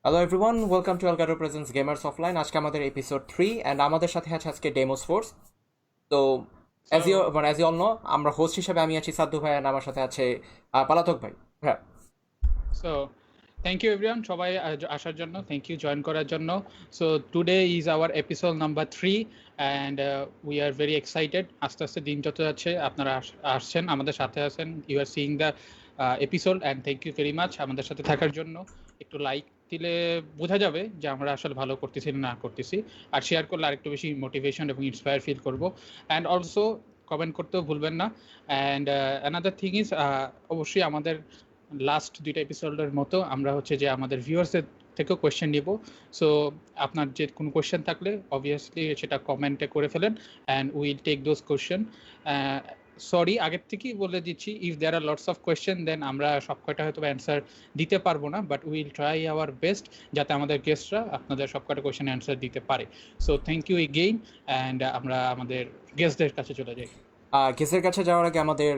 Hello everyone, welcome to 𝗘𝗵𝗴𝗁𝗀 Gamers Offline. আজকে আমাদের episode 3 and আমাদের সাথে আছে আজকে ডেমোস ফোর্স। তো as you all know, আমরা হোস্ট হিসেবে আমি আছি সাদ্দু ভাই, আর আমার সাথে আছে পলাতক ভাই। হ্যাঁ, So thank you everyone সবাই আসার জন্য, thank you join করার জন্য. So today is our episode number 3 and we are very excited. আস্তে আস্তে দিন যত যাচ্ছে আপনারা আসছেন, আমাদের সাথে আছেন, you are seeing the episode and thank you very much আমাদের সাথে থাকার জন্য। একটু লাইক দিলে বোঝা যাবে যে আমরা আসলে ভালো করতেছি না করতেছি, আর শেয়ার করলে আরেকটু বেশি মোটিভেশন এবং ইন্সপায়ার ফিল করব। অ্যান্ড অলসো কমেন্ট করতেও ভুলবেন না। অ্যান্ড অ্যানাদার থিং ইজ অবশ্যই আমাদের লাস্ট দুইটা এপিসোডের মতো আমরা হচ্ছে যে আমাদের ভিউয়ার্সদের থেকেও কোয়েশ্চেন নিব। সো আপনার যে কোনো কোয়েশ্চেন থাকলে অবভিয়াসলি সেটা কমেন্টে করে ফেলেন and will take those question. Sorry আগের থেকেই বলে দিচ্ছি, if there are lots of question then আমরা সব কয়টা হয়তো অ্যান্সার দিতে পারবো না, but will try our best যাতে আমাদের গেস্টরা আপনাদের সব কয়টা কোয়েশ্চেন অ্যান্সার দিতে পারে। So thank you again and আমরা আমাদের গেস্টদের কাছে চলে যাই। গেস্টের কাছে যাওয়ার আগে আমাদের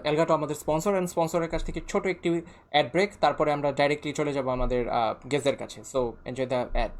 𝗘𝗵𝗴 আমাদের স্পন্সর, অ্যান্ড স্পন্সরের কাছ থেকে ছোট একটি অ্যাড ব্রেক, তারপরে আমরা ডাইরেক্টলি চলে যাব আমাদের গেস্টদের কাছে। So enjoy the ad.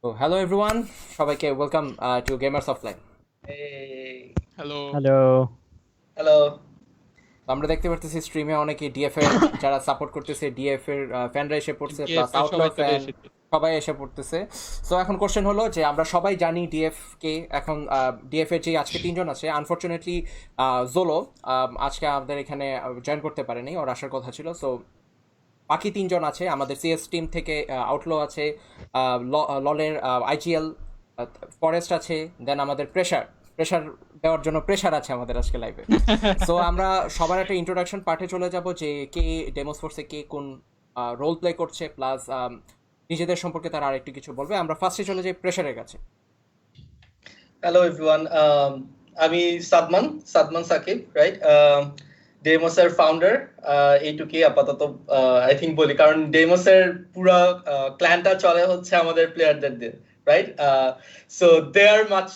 তো হ্যালো এভরিওয়ান, সবাইকে welcome to gamers offline. Hello hello hello. আমরা দেখতে পারতেছি স্ট্রিমে অনেকে ডিএফ এর যারা সাপোর্ট করতেছে, ডিএফ এর ফ্যানরা এসে পড়ছে, প্লাস আউটলাও ফ্যান সবাই এসে পড়তেছে। সো এখন কোশ্চেন হলো যে আমরা সবাই জানি ডিএফ কে, এখন ডিএফ এর যে আজকে 3 জন আছে, আনফরচুনেটলি জোলো আজকে আমাদের এখানে জয়েন করতে পারেনি, ওর আসার কথা ছিল। সো বাকি 3 জন আছে আমাদের সিএস টিম থেকে, আউটলো আছে, ললের আইজিএল, ফরেস্ট আছে, দেন আমাদের প্রেশার দেওয়ার জন্য প্রেশার আছে আমাদের আজকে লাইভে। সো আমরা সবার একটা ইন্ট্রোডাকশন পার্টে চলে যাব যে কে ডেমোস ফোর্সে কে কোন রোল প্লে করছে, প্লাস নিজেদের সম্পর্কে তারা আরেকটু কিছু বলবে। আমরা ফার্স্টে চলে যাই প্রেশারের কাছে। হ্যালো এভরিওয়ান, আমি সাদমান সাকিব, রাইট? ডেমোসের ফাউন্ডার। এইটুকুই আপাতত আই থিঙ্ক বলি, কারণ ডেমোসের পুরো ক্ল্যানটা চলে হচ্ছে আমাদের প্লেয়ারদের দিয়ে, right? So they are much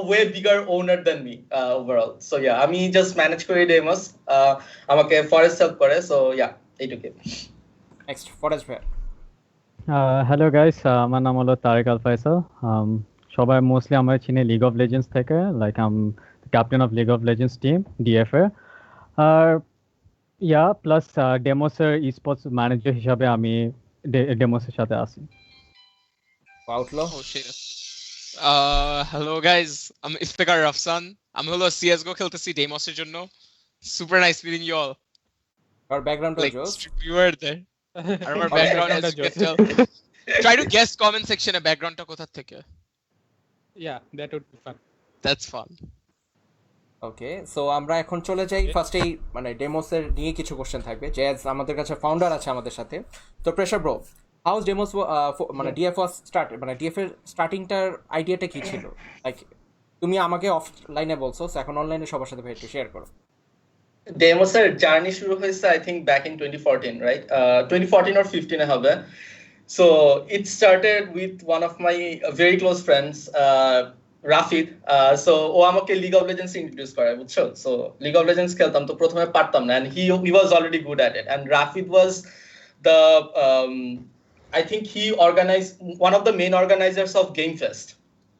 way bigger owner than me overall. So yeah, আমি জাস্ট ম্যানেজ করি ডেমোস, আমাকে ফরেস্ট হেল্প করে। সো ইয়া, এইটুকুই। নেক্সট ফরেস্ট ভাই। হ্যালো গাইস, আমার নাম হলো তারিক আল ফাইসাল। সবাই মোস্টলি আমার চিনে লিগ অফ লেজেন্ডস থেকে, like um captain of league of legends team DFA. আর ইয়া প্লাস ডেমোসের স্পোর্টস ম্যানেজার হিসাবে আমি ডেমোসের সাথে আছি। Outlaw? Oh shit. Hello guys, I'm Iftekhar Rafsan. আমি হলো CS:GO খেলতেছি Deimos এর জন্য. Super nice meeting you all. Our background Like was you were there. আর আমার background as you can tell. Try to guess comment section এ backgroundটা কোথা থেকে. Yeah, that would be fun. That's fun. Okay, so আমরা এখন চলে যাই ফার্স্টেই মানে ডেমোসের নিয়ে কিছু কোশ্চেন থাকবে, যে আমাদের কাছে ফাউন্ডার আছে আমাদের সাথে। তো প্রেশার ব্রো, হাউ ডেমোস মানে ডিএফ ওয়াজ স্টার্ট, মানে ডিএফ এর স্টার্টিংটার আইডিয়াটা কি ছিল? লাইক তুমি আমাকে অফলাইনে বলছো, সো এখন অনলাইনে সবার সাথে একটু শেয়ার করো। ডেমোসের জার্নি শুরু হয়েছে I think back in 2014, right? 2014 or 15 এ হবে। So it started with one of my very close friends, Rafid. So ও আমাকে League of Legends introduce করে, বুঝছো? So League of Legends খেলতাম, তো প্রথমে পারতাম না, and he was already good at it, and Rafid was the I think he organized one of the main organizers of Game Fest,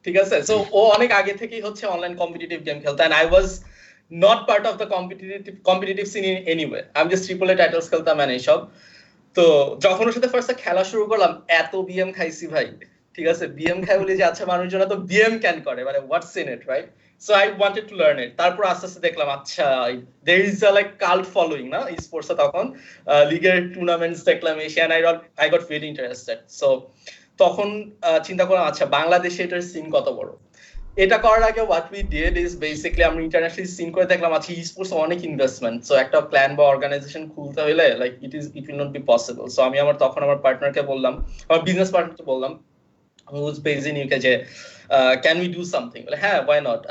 ঠিক আছে? So ও অনেক আগে থেকেই হচ্ছে অনলাইন কম্পিটিটিভ গেম খেলতো, and I was not part of the competitive scene in any way. I'm just AAA titles খেলতাম and এইসব। তো যখন ওর সাথে ফার্স্ট খেলা শুরু করলাম, এত বিএম খাইছি ভাই, ঠিক আছে? বিএম খাই বলে যে আচ্ছা মানুষজন তো বিএম ক্যান করে, মানে what's in it, right? So I wanted to learn it. তারপর আস্তে আস্তে দেখলাম আচ্ছা there is a like cult following না স্পোর্টস এ, তখন লিগের টুর্নামেন্টস দেখলাম Asian, I got very interested. So তখন চিন্তা করলাম আচ্ছা বাংলাদেশে এটার সিন কত বড়। এটা করার আগে what we did is basically আমরা ইন্টারন্যাশনাল সিন করে দেখলাম আচ্ছা স্পোর্টস অনেক ইনভেস্টমেন্ট, সো একটা প্ল্যান বা অর্গানাইজেশন খুলতে হলে like it will not be possible. So আমি তখন আমার পার্টনারকে বললাম, আমার বিজনেস পার্টনারকে বললাম, who was based in UK, যে can we do something? বলে হ্যাঁ, why not?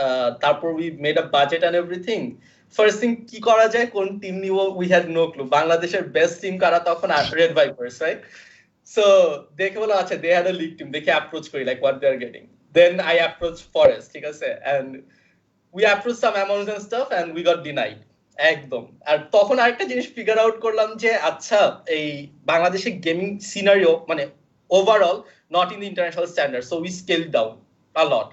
তারপর we made a budget and everything. First thing কি করা যায়, কোন টিম নিব, we had no clue. বাংলাদেশের বেস্ট টিম কারা তখন, রেড ভাইপার্স, রাইট? সো দেখে বলো আচ্ছা they had a league team, দেখে অ্যাপ্রোচ করি like what they are getting. Then I approached Forest, ঠিক আছে, and we approached some amounts and stuff and we got denied একদম। আর তখন আরেকটা জিনিস ফিগার আউট করলাম যে আচ্ছা এই বাংলাদেশে গেমিং সিনারিও মানে overall not in the international standard, so we scaled down a lot.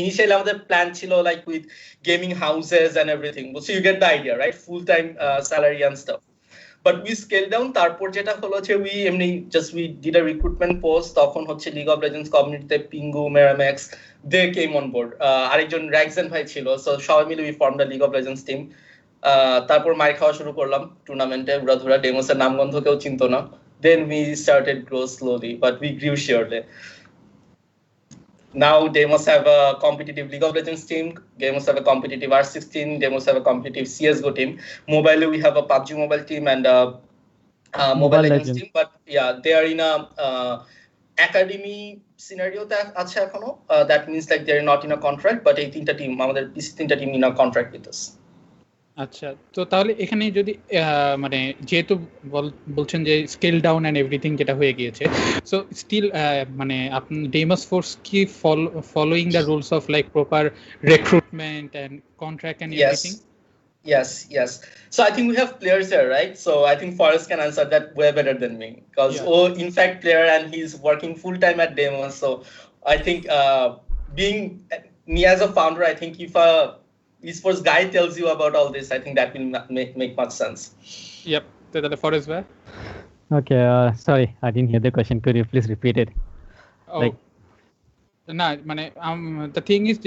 Initially আমাদের প্ল্যান ছিল like with gaming houses and everything, so you get the idea, right? full time salary and stuff, but we scaled down. তারপর যেটা হলো যে we did a recruitment post, তখন হচ্ছে League of Legends community পিঙ্গু, মেরাম্যাক্স, they came on board, আরেকজন রাইকসেন ভাই ছিল, so সবাই মিলে we formed a League of Legends team. তারপর মার খাওয়া শুরু করলাম টুর্নামেন্টে, উড়াধুরা, ডেমোসের নামগন্ধ কেউ চিনতো না। Then we started grow slowly, but we grew surely. Now Deimos have a competitive League of Legends team, Deimos have a competitive R16, Deimos have a competitive CS:GO team. Mobile we have a PUBG mobile team and a Mobile Legends team, but yeah, they are in a academy scenario acha ekhono. That means like they are not in a contract, but এই তিনটা team আমাদের তিনটা team in a contract with us. আচ্ছা, তো তাহলে এখানে যদি মানে যেহেতু বলছেন যে স্কেল ডাউন এন্ড এভরিথিং যেটা হয়ে গিয়েছে, সো স্টিল মানে আপনি ডেইমস ফোর্স কি following the rules of like proper recruitment and contract and everything? Yes. So I think we have players here, right? So I think Forrest can answer that way better than me, because in fact player and he's working full time at Deimos. So I think being me as a founder, I think if a esports guy tells you about all this, I think that will make much sense. Yep. So the Forrest where? Okay, sorry, I didn't hear the question. Could you please repeat it? Oh. Like, no, the thing is,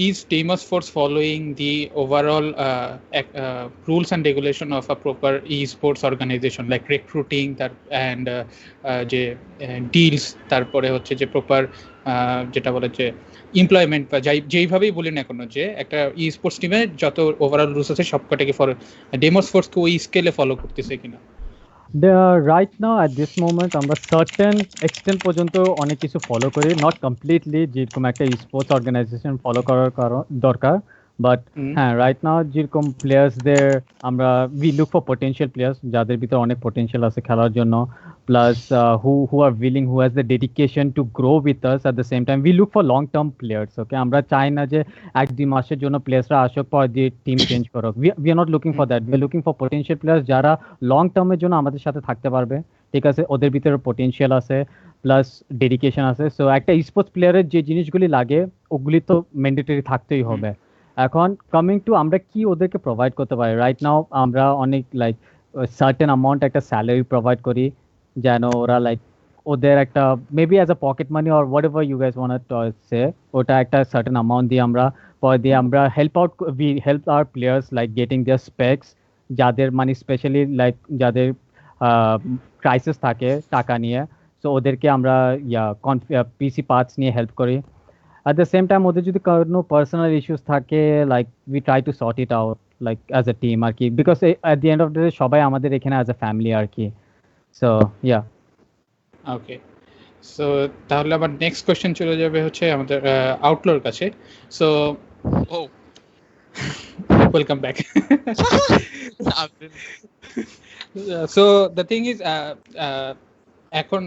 is Deimos Force following the overall rules and regulation of a proper esports organization, like recruiting that and deals, তারপরে হচ্ছে যে proper যেটা বলে যে employment বা যেইভাবেই বলি না কোনো, যে একটা esports টিমে যত ওভারঅল রুলস আছে সবকটাকে ফলো Deimos Force কে ওই স্কেলে ফলো করতেছে কিনা? Right now at this moment আমরা সার্টেন এক্সটেন্ট পর্যন্ত অনেক কিছু ফলো করি, নট কমপ্লিটলি যেরকম একটা স্পোর্টস অর্গানাইজেশন ফলো করার দরকার, বাট হ্যাঁ রাইট নাও যেরকম প্লেয়ার্সদের আমরা we look for potential players যাদের ভিতরে অনেক পটেনশিয়াল আছে খেলার জন্য, plus who are willing, who has the dedication to grow with us at the same time. We look for long term players, okay? আমরা চাই না যে 1-2 মাসের জন্য প্লেয়ার্সরা আসুক পর দিয়ে টিম চেঞ্জ করুক। We are not looking for that, we are looking for potential players যারা লং টার্মের জন্য আমাদের সাথে থাকতে পারবে, ঠিক আছে? ওদের ভিতরে পটেনশিয়াল আছে প্লাস ডেডিকেশন আছে। সো একটা স্পোর্টস প্লেয়ারের যে জিনিসগুলি লাগে ওগুলি তো ম্যান্ডেটরি থাকতেই হবে। এখন কামিং টু আমরা কি ওদেরকে প্রোভাইড করতে পারি, রাইট নাও আমরা অনেক লাইক সার্টেন অ্যামাউন্ট একটা স্যালারি প্রোভাইড করি, যেন ওরা লাইক ওদের একটা maybe as a pocket money or whatever you guys want to say, ওটা একটা সার্টেন অ্যামাউন্ট দিয়ে আমরা পরে দিয়ে আমরা help our players like getting their specs, যাদের মানে স্পেশালি লাইক যাদের ক্রাইসিস থাকে টাকা নিয়ে, সো ওদেরকে আমরা পিসি পার্টস নিয়ে হেল্প করি। At the same time, ওদের যদি কোনো পার্সোনাল ইস্যুস থাকে, like we try to sort it out like as a team আর কি, because at the end of the day সবাই আমাদের এখানে অ্যাজ এ ফ্যামিলি আর কি। সো ইয়া, ওকে। সো তাহলে আবার নেক্সট কোশ্চেন চলে যাবে হচ্ছে আমাদের আউটলোর কাছে। So oh welcome back. So the thing is এখন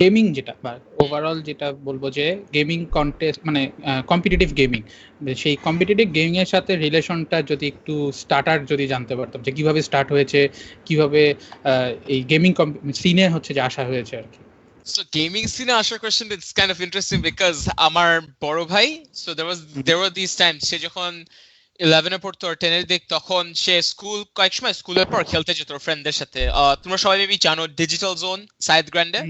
গেমিং যেটা বা ওভারঅল যেটা বলবো যে গেমিং কন্টেস্ট মানে কম্পিটিটিভ গেমিং, সেই কম্পিটিটিভ গেমিং এর সাথে রিলেশনটা যদি একটু স্টার্টার যদি জানতে পারতাম যে কিভাবে স্টার্ট হয়েছে, কিভাবে এই গেমিং সিনে হচ্ছে যে আসা হয়েছে আর কি। So gaming scene আসার question, it's kind of interesting because আমার বড় ভাই, so there were these times সে যখন 11 এ পড়তো আর 10 এর দিক, তখন সে কয়েক সময় স্কুলের পর খেলতে যেত ফ্রেন্ডদের সাথে। তোমরা সবাই মেবি জানো ডিজিটাল জোন সাইদ গ্র্যান্ডে,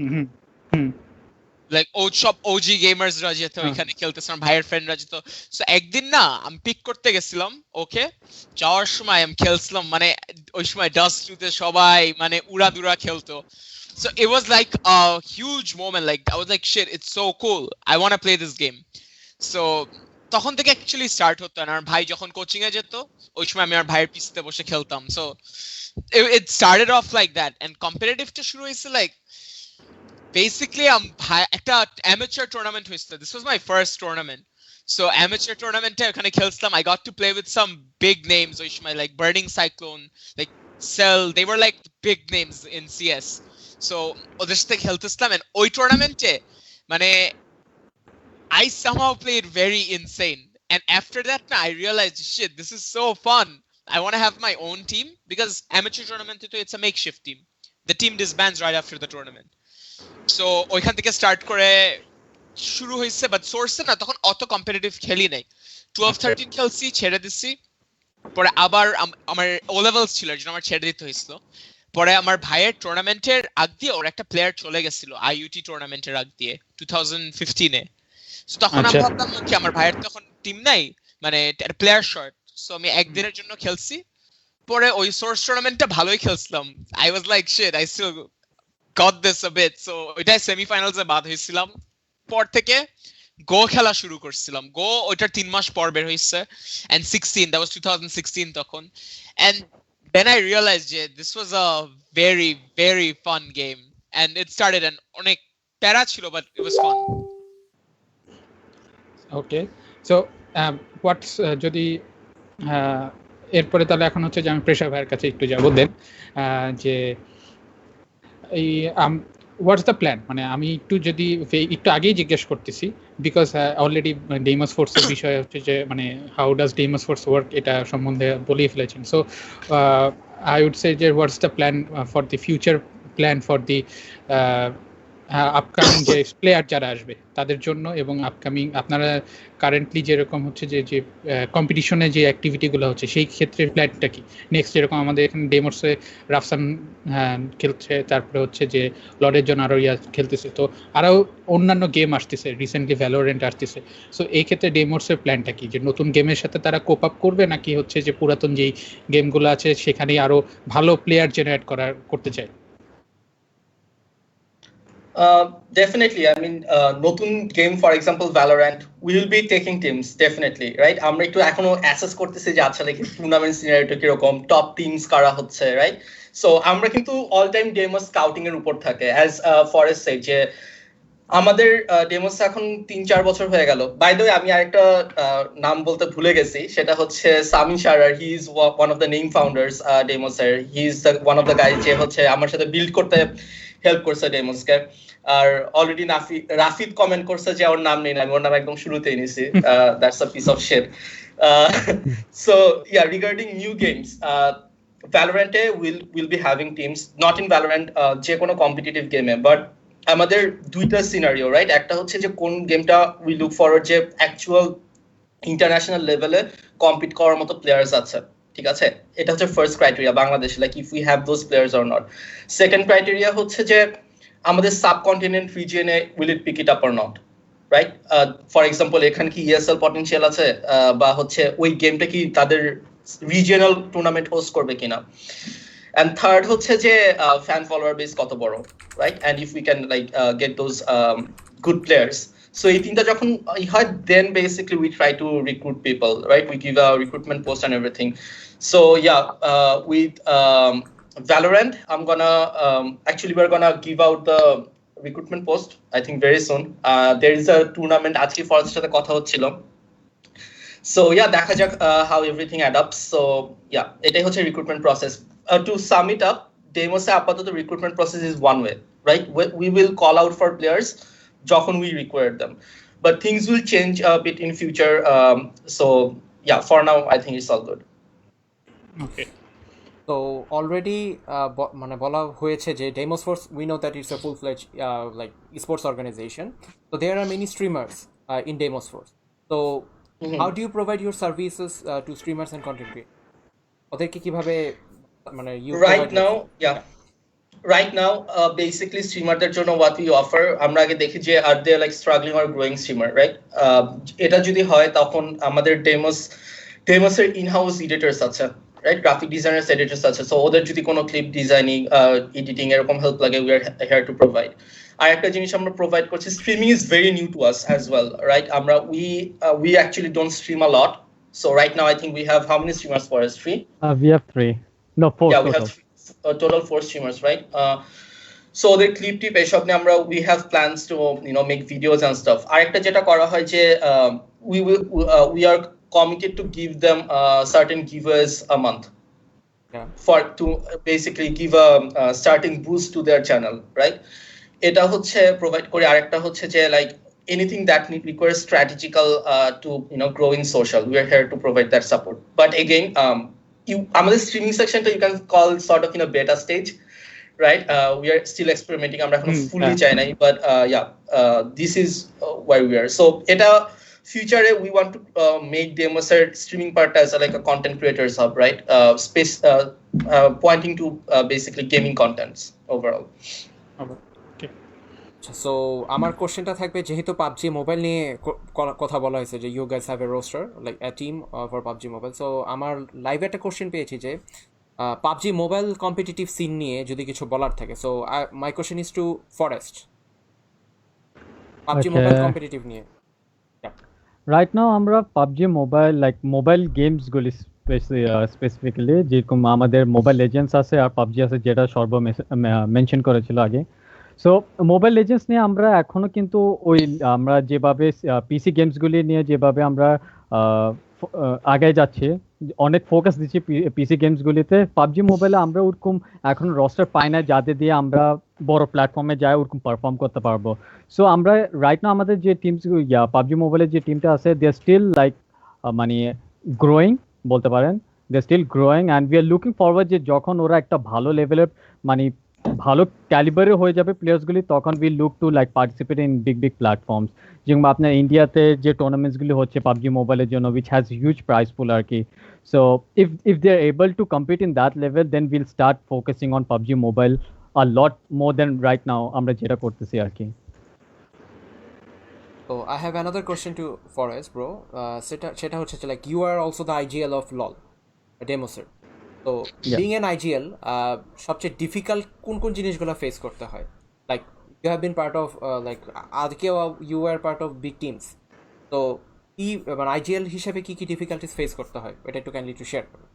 লাইক সব ওজি গেমার্সরা যেত ওইখানে খেলতেছে, আমার ভাইয়ের ফ্রেন্ডরা যেত। সো একদিন না আমি পিক করতে গেছিলাম ওকে, যাওয়ার সময় আমি খেলছিলাম, মানে ওই সময় ডাস্ট টুতে সবাই মানে উড়াদুরা খেলতো। So it was like a huge moment, like I was like shit, it's so cool, I want to play this game. So তখন থেকে অ্যাকচুয়ালি স্টার্ট হতো। আর ভাই যখন কোচিং এ যেত ওই সময় আমি আমার ভাইয়ের পিছতে বসে খেলতাম। So it started off like that, and competitive-টা শুরু হয়েছে লাইক বেসিক্যালি একটা amateur tournament হয়েছিল। This was my first tournament. So amateur tournament-এ ওখানে খেলছিলাম, I got to play with some big names ওই সময়, like Burning Cyclone, like Cell, they were like big names in CS. So ওদের সাথে খেলতেছিলাম, and ওই টুর্নামেন্টে মানে I somehow played very insane, and after that I realized shit, this is so fun, I want to have my own team, because amateur tournament it's a makeshift team, the team disbands right after the tournament. So ওইখান থেকে start করে শুরু হয়েছে, but সোর্সে না তখন অত competitive খেলি নাই। 12-13 খেলছি, ছেড়ে দিচ্ছি। পরে আবার আমার ও লেভেলস ছিল যেটা আমার ছেড়ে দিতে হয়েছিল। পরে আমার ভাইয়ের টুর্নামেন্টের আগ দিয়ে ওর একটা প্লেয়ার চলে গেছিল আইইউটি টুর্নামেন্টের আগ দিয়ে 2015-এ। সো তখন আমি ভাবলাম কি আমার ভাইয়ের তখন টিম নাই, মানে প্লেয়ার শর্ট, সো আমি একদিনের জন্য খেলছি। পরে ওই সোর্স টুর্নামেন্টটা ভালোই খেলছিলাম, I was like shit, I still got this a bit. সো ওইটাই সেমিফাইনালসে বাদ হয়েছিলাম। পর থেকে গো খেলা শুরু করছিলাম, গো ওইটার 3 মাস পর বের হয়েছে, and 16, that was 2016 তখন। And then I realized that this was a very very fun game, and it started and onek প্যারা ছিল, but it was fun. Okay, so what's যদি এরপরে তাহলে এখন হচ্ছে যে আমি প্রেশার ভাইয়ের কাছে একটু যাবো দেন, যে এই হোয়াটস দ্য প্ল্যান, মানে আমি একটু আগেই জিজ্ঞেস করতেছি, বিকজ অলরেডি ডেইমস ফোর্সের বিষয় হচ্ছে যে মানে হাউ ডাজ ডেইমস ফোর্স ওয়ার্ক এটা সম্বন্ধে বলেই ফেলেছেন। সো আই উড সে যে what's the plan for the future, plan for the upcoming যে প্লেয়ার যারা আসবে তাদের জন্য, এবং আপকামিং আপনারা কারেন্টলি যেরকম হচ্ছে যে কম্পিটিশনে যে অ্যাক্টিভিটিগুলো হচ্ছে সেই ক্ষেত্রে প্ল্যানটা কি নেক্সট, যেরকম আমাদের এখানে ডেমোসে রাফসান খেলছে, তারপরে হচ্ছে যে লর্ডের জন্য আরও খেলতেছে, তো আরও অন্যান্য গেম আসতেছে, রিসেন্টলি ভ্যালোরেন্ট আসতেছে। সো এই ক্ষেত্রে ডেমোসের প্ল্যানটা কি, যে নতুন গেমের সাথে তারা কোপ আপ করবে, নাকি হচ্ছে যে পুরাতন যেই গেমগুলো আছে সেখানেই আরও ভালো প্লেয়ার জেনারেট করতে চায়? Definitely, I mean, নতুন game for example Valorant, we will be taking teams definitely, right? আমরা একটু এখনো অ্যাসেস করতেছি যে আচ্ছা দেখি টুর্নামেন্ট সিনারিওটা কিরকম, টপ টিমস কারা হচ্ছে, রাইট? সো আমরা কিন্তু অল টাইম ডেমো স্কাউটিং এর উপর থাকে, অ্যাজ ফরেস্ট সাইড যে আমাদের ডেমোস এখন 3-4 বছর হয়ে গেল। বাই দ্য ওয়ে আমি আরেকটা নাম বলতে ভুলে গেছি, সেটা হচ্ছে Sami Sharar, he is one of the name founders ডেমোসের, he is one of the guy যে হচ্ছে আমার সাথে বিল্ড করতে হেল্প করছে ডেমোসকে। আর অলরেডি রাফিদ কমেন্ট করছে যে ওর নাম নেই, আমি ওর নাম একদম শুরুতেই নিছি, that's a piece of shit. So yeah, regarding new games, ভ্যালোরেন্টে will be having teams, not in Valorant, যে কোনো কম্পিটিটিভ গেমে, বাট আমাদের দুইটা সিনারিও, রাইট? একটা হচ্ছে যে কোন গেমটা উই লুক ফরওয়ার্ড যে অ্যাকচুয়াল ইন্টারন্যাশনাল লেভেলে কম্পিট করার মতো প্লেয়ার্স আছে, ঠিক আছে, এটা হচ্ছে ফার্স্ট ক্রাইটেরিয়া বাংলাদেশে, like if we have those players or not. Second criteria হচ্ছে যে আমাদের সাবকন্টিনেন্ট রিজিয়নে will it pick it up or not, right? For example এখানে কি ইএসএল পটেনশিয়াল আছে, বা হচ্ছে ওই গেমটা কি তাদের রিজিয়নাল টুর্নামেন্ট হোস্ট করবে কিনা। And third হচ্ছে যে fan follower base কত বড়, right? And if we can like get those good players. So এই তিনটা যখন হয়, then basically we try to recruit people, right? We give a recruitment post and everything. So yeah, with Valorant, I'm gonna actually we're gonna give out the recruitment post I think very soon. There is a tournament আজকে ফরেস্টের সাথে কথা হচ্ছিল। So yeah, দেখা যাক how everything adapts. So yeah, এটাই হচ্ছে recruitment process. To sum it up, Deimos আপাতত recruitment process is one way, right? We will call out for players যখন we require them, but things will change a bit in future. So yeah, for now I think it's all good. Okay. So already মানে বলা হয়েছে যে Deimos Force, we know that it's a full-fledged like esports organization. So there are many streamers in Deimos Force. So how do you provide your services to streamers and content creators? ওদেরকে কিভাবে মানে right now basically streamerদের জন্য what we offer, আমরা আগে দেখি যে are they like struggling or growing streamer, right? এটা যদি হয় তখন আমাদের Deimos এর in-house editors আছে, right? graphic designers, editors আছে, so ওদের যদি কোনো ক্লিপ ডিজাইনিং এডিটিং এরকম হেল্প লাগে, we are here to provide. আর একটা জিনিস আমরা প্রোভাইড করছি, streaming is very new to us as well, right? আমরা we actually don't stream a lot, so right now I think we have how many streamers for us? 3? We have 3. No, 4 yeah, total. We have total 4 streamers, right? So the clip tip এসব নিয়ে আমরা we have plans to make videos and stuff. আরেকটা যেটা করা হয় যে we are committed to give them certain giveaways a month, for to basically give a starting boost to their channel, right? এটা হচ্ছে প্রোভাইড করি। আরেকটা হচ্ছে যে like anything that requires strategical to grow in social, we are here to provide that support. But again, আমাদের streaming section you can call sort of in a beta stage, right? We are still experimenting, আমরা এখন fully চাই নাই, but yeah, this is where we are. So এটা future we want to make Deimos streaming part as like a content creators hub, right? Space pointing to basically gaming contents overall. So আমার কোশ্চেনটা থাকবে, যেহেতু PUBG mobile নিয়ে কথা বলা হয়েছে যে you guys have a roster like a team for PUBG mobile, so আমার লাইভে একটা কোশ্চেন পেয়েছি যে পাবজি মোবাইল কম্পিটিটিভ সিন নিয়ে যদি কিছু বলার থাকে। So my question is to Forest, PUBG mobile competitive নিয়ে। রাইট নাও আমরা পাবজি মোবাইল লাইক মোবাইল গেমসগুলি স্পেসিফিক্যালি যেরকম আমাদের মোবাইল লেজেন্ডস আছে আর পাবজি আছে, যেটা সর্ব মেনশন করেছিল আগে। সো মোবাইল লেজেন্ডস নিয়ে আমরা এখনো কিন্তু ওই আমরা যেভাবে পিসি গেমসগুলি নিয়ে যেভাবে আমরা আগে যাচ্ছি, অনেক ফোকাস দিচ্ছি পিসি গেমসগুলিতে, পাবজি মোবাইলে আমরা ওরকম এখন রস্টার পাই না যাদের দিয়ে আমরা বড় প্ল্যাটফর্মে যাই ওরকম পারফর্ম করতে পারবো। সো আমরা রাইট না আমাদের যে টিমস পাবজি মোবাইলের যে টিমটা আছে, দে আর স্টিল লাইক মানে গ্রোয়িং বলতে পারেন, they are still growing and we are looking forward যে যখন ওরা একটা ভালো লেভেলের মানে ভালো ক্যালিবারে হয়ে যাবে প্লেয়ার্সগুলি, তখন we look to like participate in big big platforms, যেমন আপনার ইন্ডিয়াতে যে টুর্নামেন্টসগুলি হচ্ছে পাবজি মোবাইলের জন্য, which has huge prize pool আর কি। So if they are able to compete in that level, then will start focusing on PUBG mobile a lot more than right now আমরা যেটা করতেছি আর কি। So I have another question to Forrest, bro. সেটা হচ্ছে like you are also the IGL of LoL, Deimos sir. So being an IGL, সবচেয়ে difficult কোন জিনিসগুলো face করতে হয়? Like you have been part of like আজকেও you were part of big teams. So কি মানে IGL হিসেবে কি ডিফিকাল্টিস ফেস করতে হয়? এটা একটু কাইন্ডলি একটু শেয়ার করুন।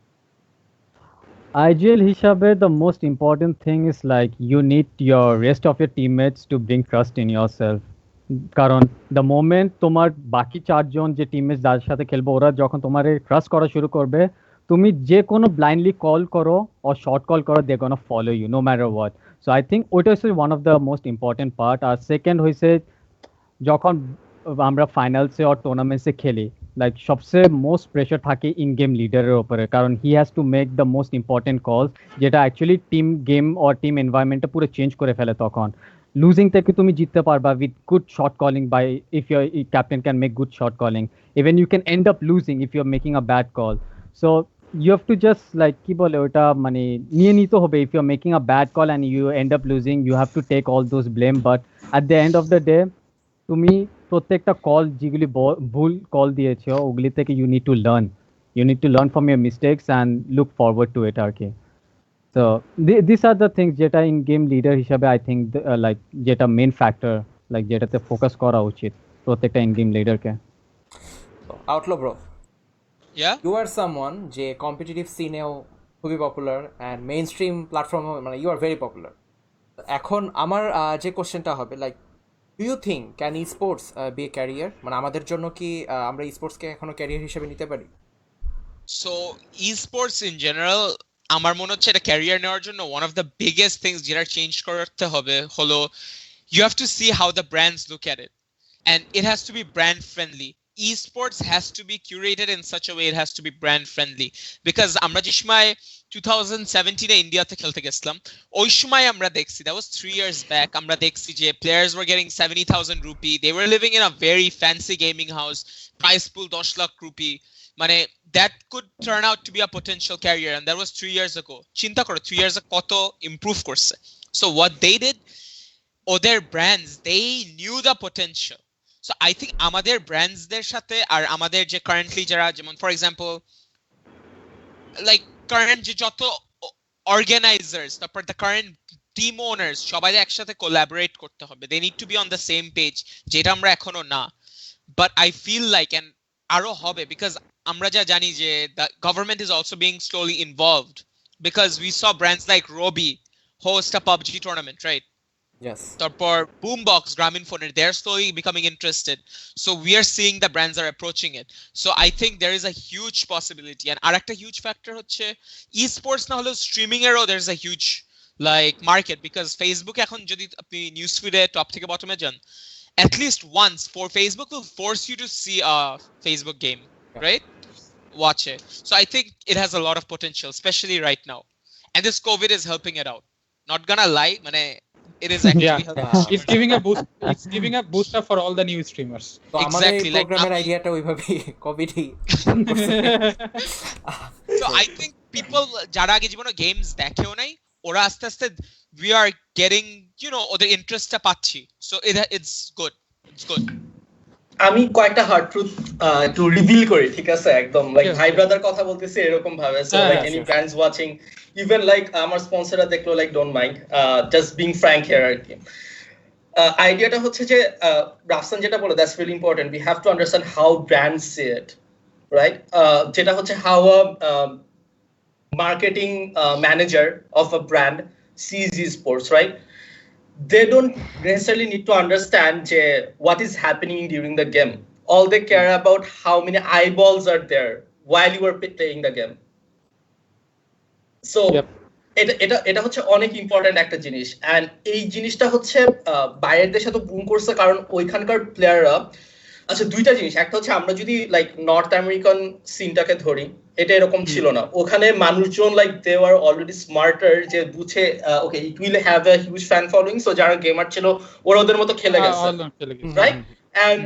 IGL হিসাবে the most important thing is like you need your rest of your teammates to bring trust in yourself. কারণ দ্য মোমেন্ট তোমার বাকি চারজন যে টিমমেটস যার সাথে খেলবো ওরা যখন তোমার ট্রাস্ট করা শুরু করবে, তুমি যে কোনো ব্লাইন্ডলি কল করো আর শর্ট কল করো, they gonna follow you no matter what. So I think ওইটা হচ্ছে one of the most important part. আর সেকেন্ড হয়েছে যখন আমরা ফাইনালসে আর টুর্নামেন্টসে খেলি, লাইক সবচেয়ে মোস্ট প্রেশার থাকে ইন গেম লিডারের ওপরে, কারণ he has to make the most important calls, যেটা অ্যাকচুয়ালি টিম গেম আর টিম এনভায়রনমেন্টটা পুরো চেঞ্জ করে ফেলে। তখন লুজিং থেকে তুমি জিততে পারবা with good shot calling, by if your captain can make good shot calling, even you can end up losing if you are making a bad call. So you have to just like কি বলে ওটা মানে নিয়ে নিতে হবে if you're making a bad call and you end up losing you have to take all those blame but at the end of the day তুমি প্রত্যেকটা call যেগুলি ভুল কল দিয়েছো ওগুলি থেকে you need to learn from your mistakes and look forward to it আর কি so these are the things যেটা in game leader হিসাবে I think like যেটা main factor like যেটাতে ফোকাস করা উচিত প্রত্যেকটা in game leader কে Outlaw bro, Yeah, you are someone যে কম্পিটিটিভ সিনেও খুবই popular and mainstream platform মানে ইউ আর ভেরি পপুলার এখন আমার যে কোশ্চেনটা হবে like do you think can esports be a career মানে আমাদের জন্য কি আমরা ই স্পোর্টসকে এখনো ক্যারিয়ার হিসেবে নিতে পারি so esports in general আমার মনে হচ্ছে এটা ক্যারিয়ার নেওয়ার জন্য one of the biggest things যেটা চেঞ্জ করতে হবে হলো you have to see how the brands look at it and it has to be brand friendly. Esports has to be curated in such a way it has to be brand friendly because আমরা যে সময় 2017 এ ইন্ডিয়াতে খেলতে গেছিলাম ওই সময় আমরা দেখছি that was 3 years back আমরা দেখছি যে players were getting 70,000 rupee they were living in a very fancy gaming house prize pool 10 lakh rupee মানে that could turn out to be a potential career and that was 3 years ago চিন্তা করো 3 years কত improve করছে so what they did ওদের brands they knew the potential so I think আমাদের brands দের সাথে আর আমাদের যে currently যারা যেমন for example like current যে যত organizers তারপর the current team owners সবাই একসাথে collaborate করতে হবে they need to be on the same page যেটা আমরা এখনো না but I feel like and আরো হবে because আমরা যা জানি যে the government is also being slowly involved because we saw brands like Robi host a PUBG tournament right yes তারপর Boombox Grameenphone they're slowly becoming interested so we are seeing the brands are approaching it so I think there is a huge possibility and arekta huge factor hocche esports na holo streaming ero there's a huge like market because Facebook ekhon jodi apni news feed e top theke bottom e jan at least once for Facebook will force you to see a Facebook game right watch it so I think it has a lot of potential especially right now and this COVID is helping it out not gonna lie mane it is actually helping it's giving a boost it's giving a booster for all the new streamers তো আমাদের exactly like প্রোগ্রামের আইডিয়াটা ওইভাবেই কোভিডই so I think people যারা আগে জীবনে games দেখেও নাই ওরা আস্তে আস্তে we are getting you know ওদের ইন্টারেস্টটা পাচ্ছি so it's good আমি কয়েকটা হার্ড ট্রুথ একটু রিভিল করি ঠিক আছে একদম লাইক ভাই ব্রাদার কথা বলতেছি এরকম ভাবে so like any brands watching even like আমার স্পন্সররা দেখলো like don't mind just being frank here আর কি আইডিয়াটা হচ্ছে যে রাফসান যেটা বলে that's really important we have to understand how brands see it right যেটা হচ্ছে how a marketing manager of a brand sees esports right they don't necessarily need to understand what is happening during the game all they care about how many eyeballs are there while you are playing the game so এটা হচ্ছে অনেক important একটা জিনিস and এই জিনিসটা হচ্ছে বাইরের দেশে তো বুম করছে কারণ ওইখানকার প্লেয়াররা আচ্ছা দুইটা জিনিস একটা হচ্ছে আমরা যদি লাইক নর্থ আমেরিকান সিনটাকে ধরি এটা এরকম ছিল না ওখানে মানুষজন like they are already smarter যে বুঝে okay it will have a huge fan following so যারা গেমার ছিল ওরা ওদের মতো খেলে গেছে রাইট এন্ড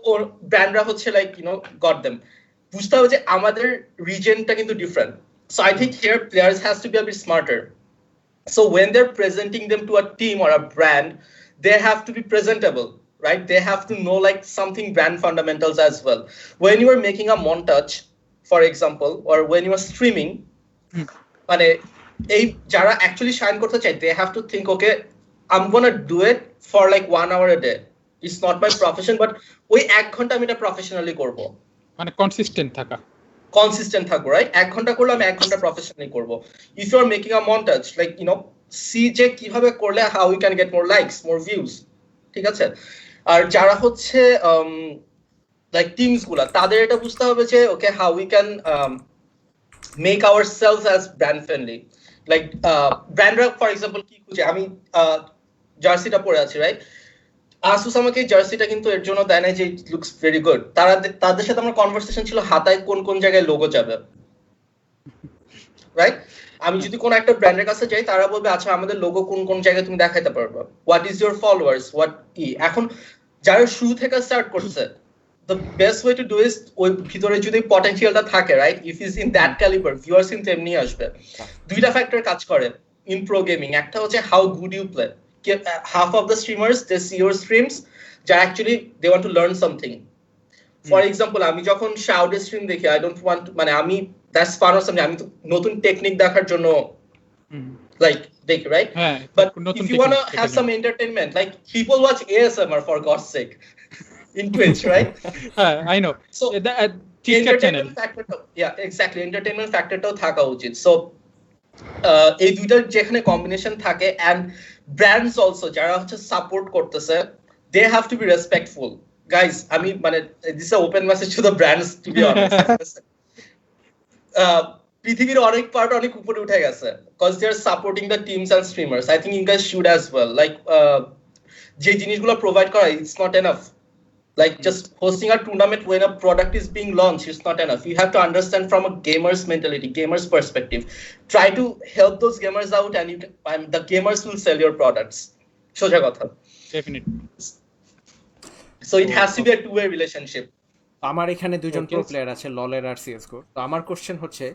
ওর ব্র্যান্ডরা হচ্ছে like you know got them বুঝতে হবে যে আমাদের রিজনটা কিন্তু different so I think here players has to be a bit smarter so when they're presenting them to a team or a brand they have to be presentable right they have to know like something brand fundamentals as well when you are making a montage for example or when you are streaming মানে এই যারা actually shine করতে চায় they have to think okay I'm gonna do it for like 1 hour a day it's not my profession but ওই 1 ঘন্টা আমি এটা professionally করব মানে কনসিস্টেন্ট থাকবো right 1 ঘন্টা করলে আমি 1 ঘন্টা প্রফেশনালি করব if you are making a montage like you know see যে কিভাবে করলে how you can get more likes more views ঠিক আছে আর যারা হচ্ছে like teams গুলা তাদের এটা বুঝতে হবে যে okay how we can make ourselves as brand friendly like brandra for example কি খুঁজে আমি জার্সিটা পরে আছি রাইট আসুস আমাকে জার্সিটা কিন্তু এর জন্য দেয় না যে ইট লুকস ভেরি গুড তাদের সাথে আমার কনভারসেশন ছিল হাতায় কোন কোন জায়গায় লোগো যাবে রাইট আমি যদি কোন একটা ব্র্যান্ডের কাছে যাই তারা বলবে আচ্ছা আমাদের লোগো কোন কোন জায়গায় তুমি দেখাইতে পারবে what is your followers what এখন যারা শুরু থেকে স্টার্ট করছে the best way to do is ওই ভিতরে যদি পটেনশিয়ালটা থাকে, right, if is in that calibre, viewers in তেমনি আসবে। দুইটা ফ্যাক্টর কাজ করে ইন প্রো গেমিং। একটা হচ্ছে how good you play. Half of the streamers they see your streams যারা actually they want to learn something. For example, আমি যখন শাউডের স্ট্রিম দেখি, আই ডোন্ট ওয়ান্ট, মানে আমি দ্যাটস ফান অর সামথিং, আমি তো নতুন টেকনিক দেখার জন্য like দেখি, right? But if you want to have some entertainment, like people watch ASMR for God's sake in Twitch, right? I know. So entertainment factor, yeah, exactly, entertainment factor টাও থাকা উচিত। So এই দুইটার যেখানে combination থাকে, and brands also যারা হচ্ছে support করতেছে, they have to be respectful, guys. I mean, মানে this is an open message to the brands, to be honest. পৃথিবীর অনেক পার্ট অনেক উপরে উঠে গেছে because they are supporting the teams and streamers. I think you guys should as well. Like যে জিনিসগুলো provide করা, it's not enough. Like just hosting a tournament when a product is being launched, it's not enough. You have to understand from a gamer's mentality, gamer's perspective. Try to help those gamers out, and the gamers will sell your products. সোজা কথা। Definitely. So it has to be a two-way relationship. আমার এখানে দুজন pro player আছে, ললের আর CSGO. তো আমার question হচ্ছে,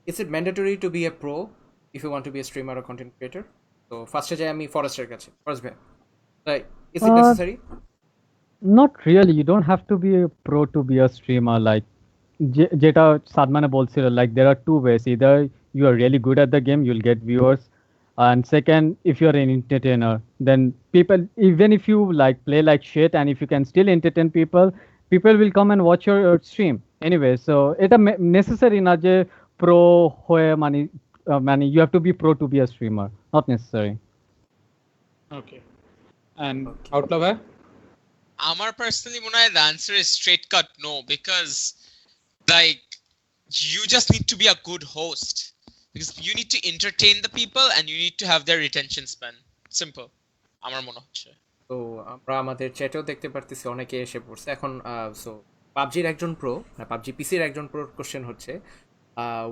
is it mandatory to be a pro if you want to be a streamer or content creator? তো ফার্স্টে যাই আমি ফরেস্টের কাছে। ফরেস্ট ভাই, is it necessary? Not really. You don't have to be a pro to be a streamer. Like যেটা সাদমানে বলছিল, like there are two ways. Either you are really good at the game, you'll get viewers, and second, if you are an entertainer, then people, even if you like play like shit, and if you can still entertain people will come and watch your stream anyway. So এটা necessary না যে pro হয়ে মানে you have to be pro to be a streamer, not necessary. Okay. And Outlaw ভাই? আমার personally মনে হয় the answer is straight cut no, because like you just need to be a good host, because you need to entertain the people and you need to have their retention span. Simple. আমার মনে হচ্ছে। তো আমরা আমাদের চ্যাটেও দেখতে পারতেছি অনেকে এসে পড়ছে এখন। সো পাবজির একজন প্রো, না পাবজি পিসির একজন প্রোর কোশ্চেন হচ্ছে,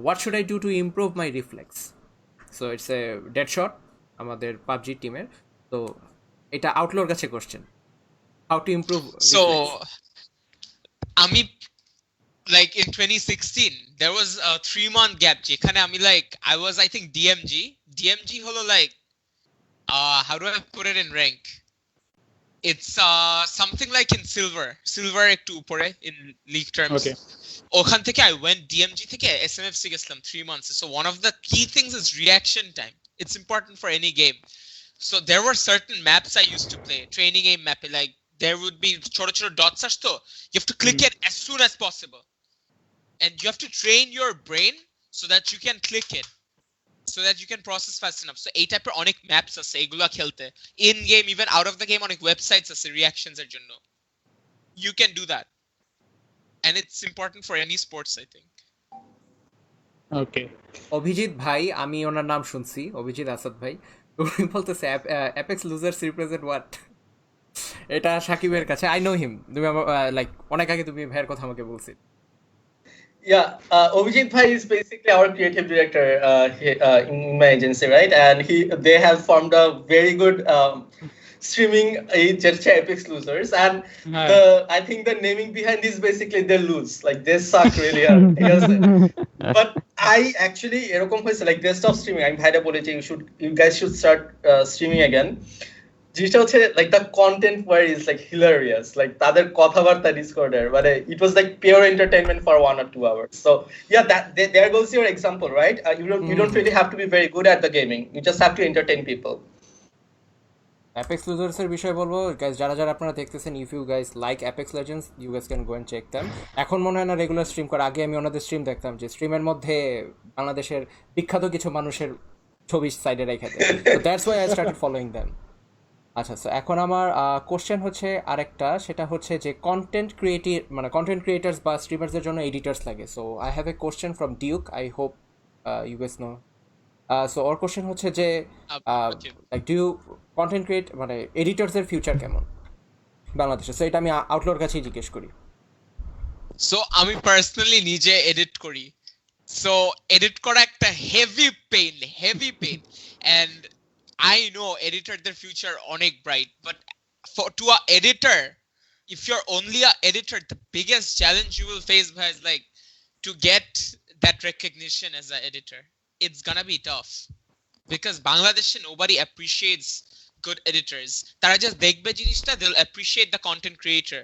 what should I do to improve my reflex? So it's a dead shot আমাদের পাবজি টিমের। তো এটা আউটলোর কাছে question, how to improve. So আমি like in 2016 there was a 3-month gap যেখানে আমি like I was I think DMG হলো like how do I put it in rank? It's something like in silver একটু উপরে in league terms. Okay. ওখান থেকে I went DMG থেকে SMFC গেছিলাম 3 months. So one of the key things is reaction time. It's important for any game. So there were certain maps I used to play, training aim map, like there would be ছোট ছোট dots আসতো, you have to click it as soon as possible, and you have to train your brain so that you can click it, so that you can process fast enough. So এই টাইপের অনেক maps আছে এগুলা খেলতে, in game even out of the game অনেক websites আছে reactions এর জন্য, you can do that, and it's important for any sports I think. Okay. Abhijit ভাই, আমি ওনার নাম শুনছি, অভিজিৎ আসাদ ভাই, উনি বলতেছে অ্যাপেক্স লুজার্স রিপ্রেজেন্ট হোয়াট? এটা সাকিবের কাছে, আই নো হিম, তুমি লাইক অনেক আগে তুমি ভাইয়ের কথা আমাকে বলছি। Yeah, Abhijit Bhai is basically our creative director in my agency, right? And they have formed a very good streaming agency, Apex Losers, and I think the naming behind is basically they lose, like they suck really hard. But I actually এরকম হয়েছে, like they stop streaming. I'm ভাইরা বলেছে you guys should start streaming again. জিনিসটা হচ্ছে like the content where is like hilarious, like তাদের কথাবার্তা ডিসকর্ডের, মানে it was like pure entertainment for 1 or 2 hours. So yeah, there goes your example, right? You don't really have to be very good at the gaming, you just have to entertain people. Apex Losers এর বিষয়ে বলবো, guys যারা আপনারা দেখতেছেন, if you guys like Apex Legends, you guys can go and check them. এখন মনে হয় না রেগুলার স্ট্রিম করে, আগে আমি ওনাদের স্ট্রিম দেখতাম, যে স্ট্রিমের মধ্যে বাংলাদেশের বিখ্যাত কিছু মানুষের ছবি সাইডে রেখে দেয়, so that's why I started following them. আচ্ছা, সো এখন আমার কোশ্চেন হচ্ছে আরেকটা, সেটা হচ্ছে যে কন্টেন্ট ক্রিয়েটার্স বা স্ট্রিমার্সদের জন্য এডিটার্স লাগে। So I have a question from Duke, I hope you guys know. So ওর কোশ্চেন হচ্ছে যে like do you content create, মানে এডিটার্সের ফিউচার কেমন বাংলাদেশে? সো এটা আমি আউটলোর কাছেই জিজ্ঞেস করি। সো আমি পার্সোনালি নিজে এডিট করি, সো এডিট করা একটা heavy pain, and I know editor their future onek bright, but to a editor if you're only a editor, the biggest challenge you will face is like to get that recognition as an editor. It's gonna be tough because Bangladesh nobody appreciates good editors. Tara just dekhbe jinishta, they'll appreciate the content creator,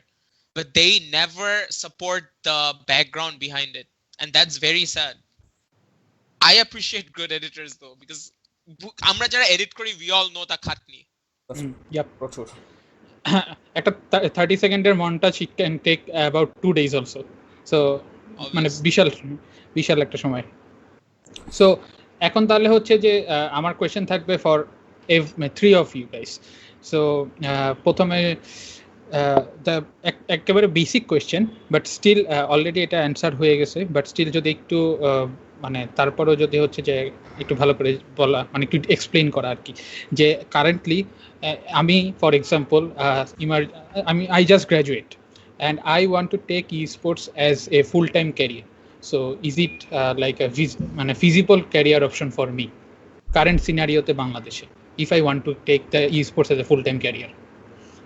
but they never support the background behind it, and that's very sad. I appreciate good editors though, because আমরা যারা edit করি we all know the khatni. Yep. প্রচুর একটা 30 সেকেন্ডের montage it can take about 2 days also. So মানে বিশাল একটা সময়। So এখন তাহলে হচ্ছে যে আমার কোয়েশ্চেন থাকবে for three of you guys. So প্রথমে একেবারে basic question, but still already এটা অ্যান্সার হয়ে গেছে, বাট স্টিল যদি একটু মানে তারপরেও যদি হচ্ছে যে একটু ভালো করে বলা, মানে একটু এক্সপ্লেন করা আর কি, যে কারেন্টলি আমি for example I just graduate and I want to take esports as a full-time career. So is it like a feasible career option for me current scenario te Bangladesh if I want to take the esports as a full-time career?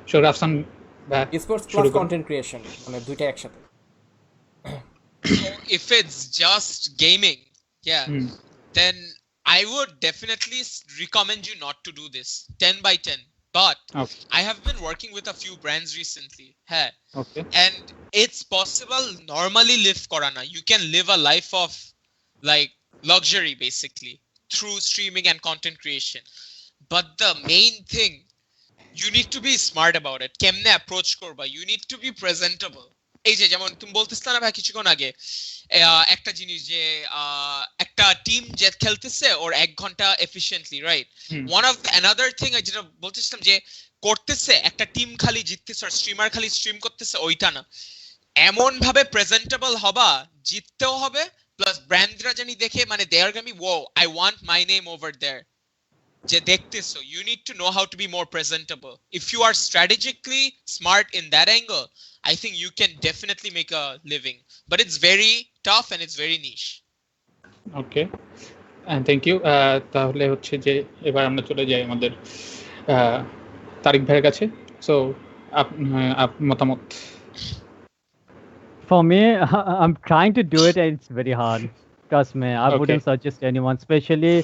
So Rafsan, esports plus content creation মানে দুইটা একসাথে। If it's just gaming, then I would definitely recommend you not to do this 10 by 10. But I have been working with a few brands recently. And it's possible normally live korana. You can live a life of like luxury basically through streaming and content creation. But the main thing, you need to be smart about it. Kemne approach korba. You need to be presentable. এই যে যেমন তুমি বলতেছ না ভাই কিছুক্ষণ আগে একটা জিনিস যে একটা টিম যে খেলতেছে ওর 1 ঘন্টা efficiently, right? One of another thing যেটা বলতেছিলাম যে করতেছে একটা টিম খালি জিততেছে আর স্ট্রিমার খালি স্ট্রিম করতেছে, ওইটা না। এমন ভাবে প্রেজেন্টেবল হবা, জিততেও হবে প্লাস ব্র্যান্ডরা জানি দেখে মানে they are gonna be wow I want my name over there যে দেখতেছো। You need to know how to be more presentable. If you are strategically smart in that angle, I think you can definitely make a living, but it's very tough and it's very niche. Okay, and thank you. তাহলে হচ্ছে যে এবার আমরা চলে যাই আমাদের তারিক ভাইয়ের কাছে। সো মতামত। For me, I'm trying to do it and it's very hard. Trust me, I wouldn't suggest anyone, especially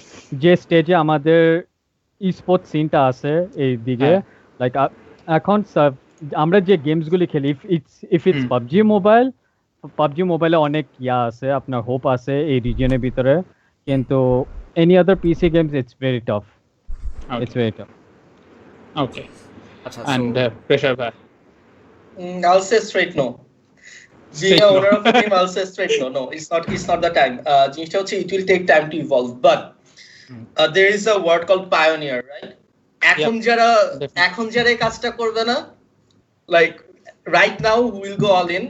যে স্টেজে আমাদের e-sport সিনটা আছে এই দিকে, লাইক এখন আমরা যে গেমসগুলি খেলি, ইফ ইটস পাবজি মোবাইলে অনেক আছে, আপনার হোপ আছে এই রিজিয়নের ভিতরে, কিন্তু any other PC games it's very tough. Okay, and pressure back. I'll say straight no. Being an owner of a team, I'll say straight no. It's not the time. It will take time to evolve, but there is a word called pioneer, right? এখন যারা এই কাজটা করবে না, like right now who will go all in,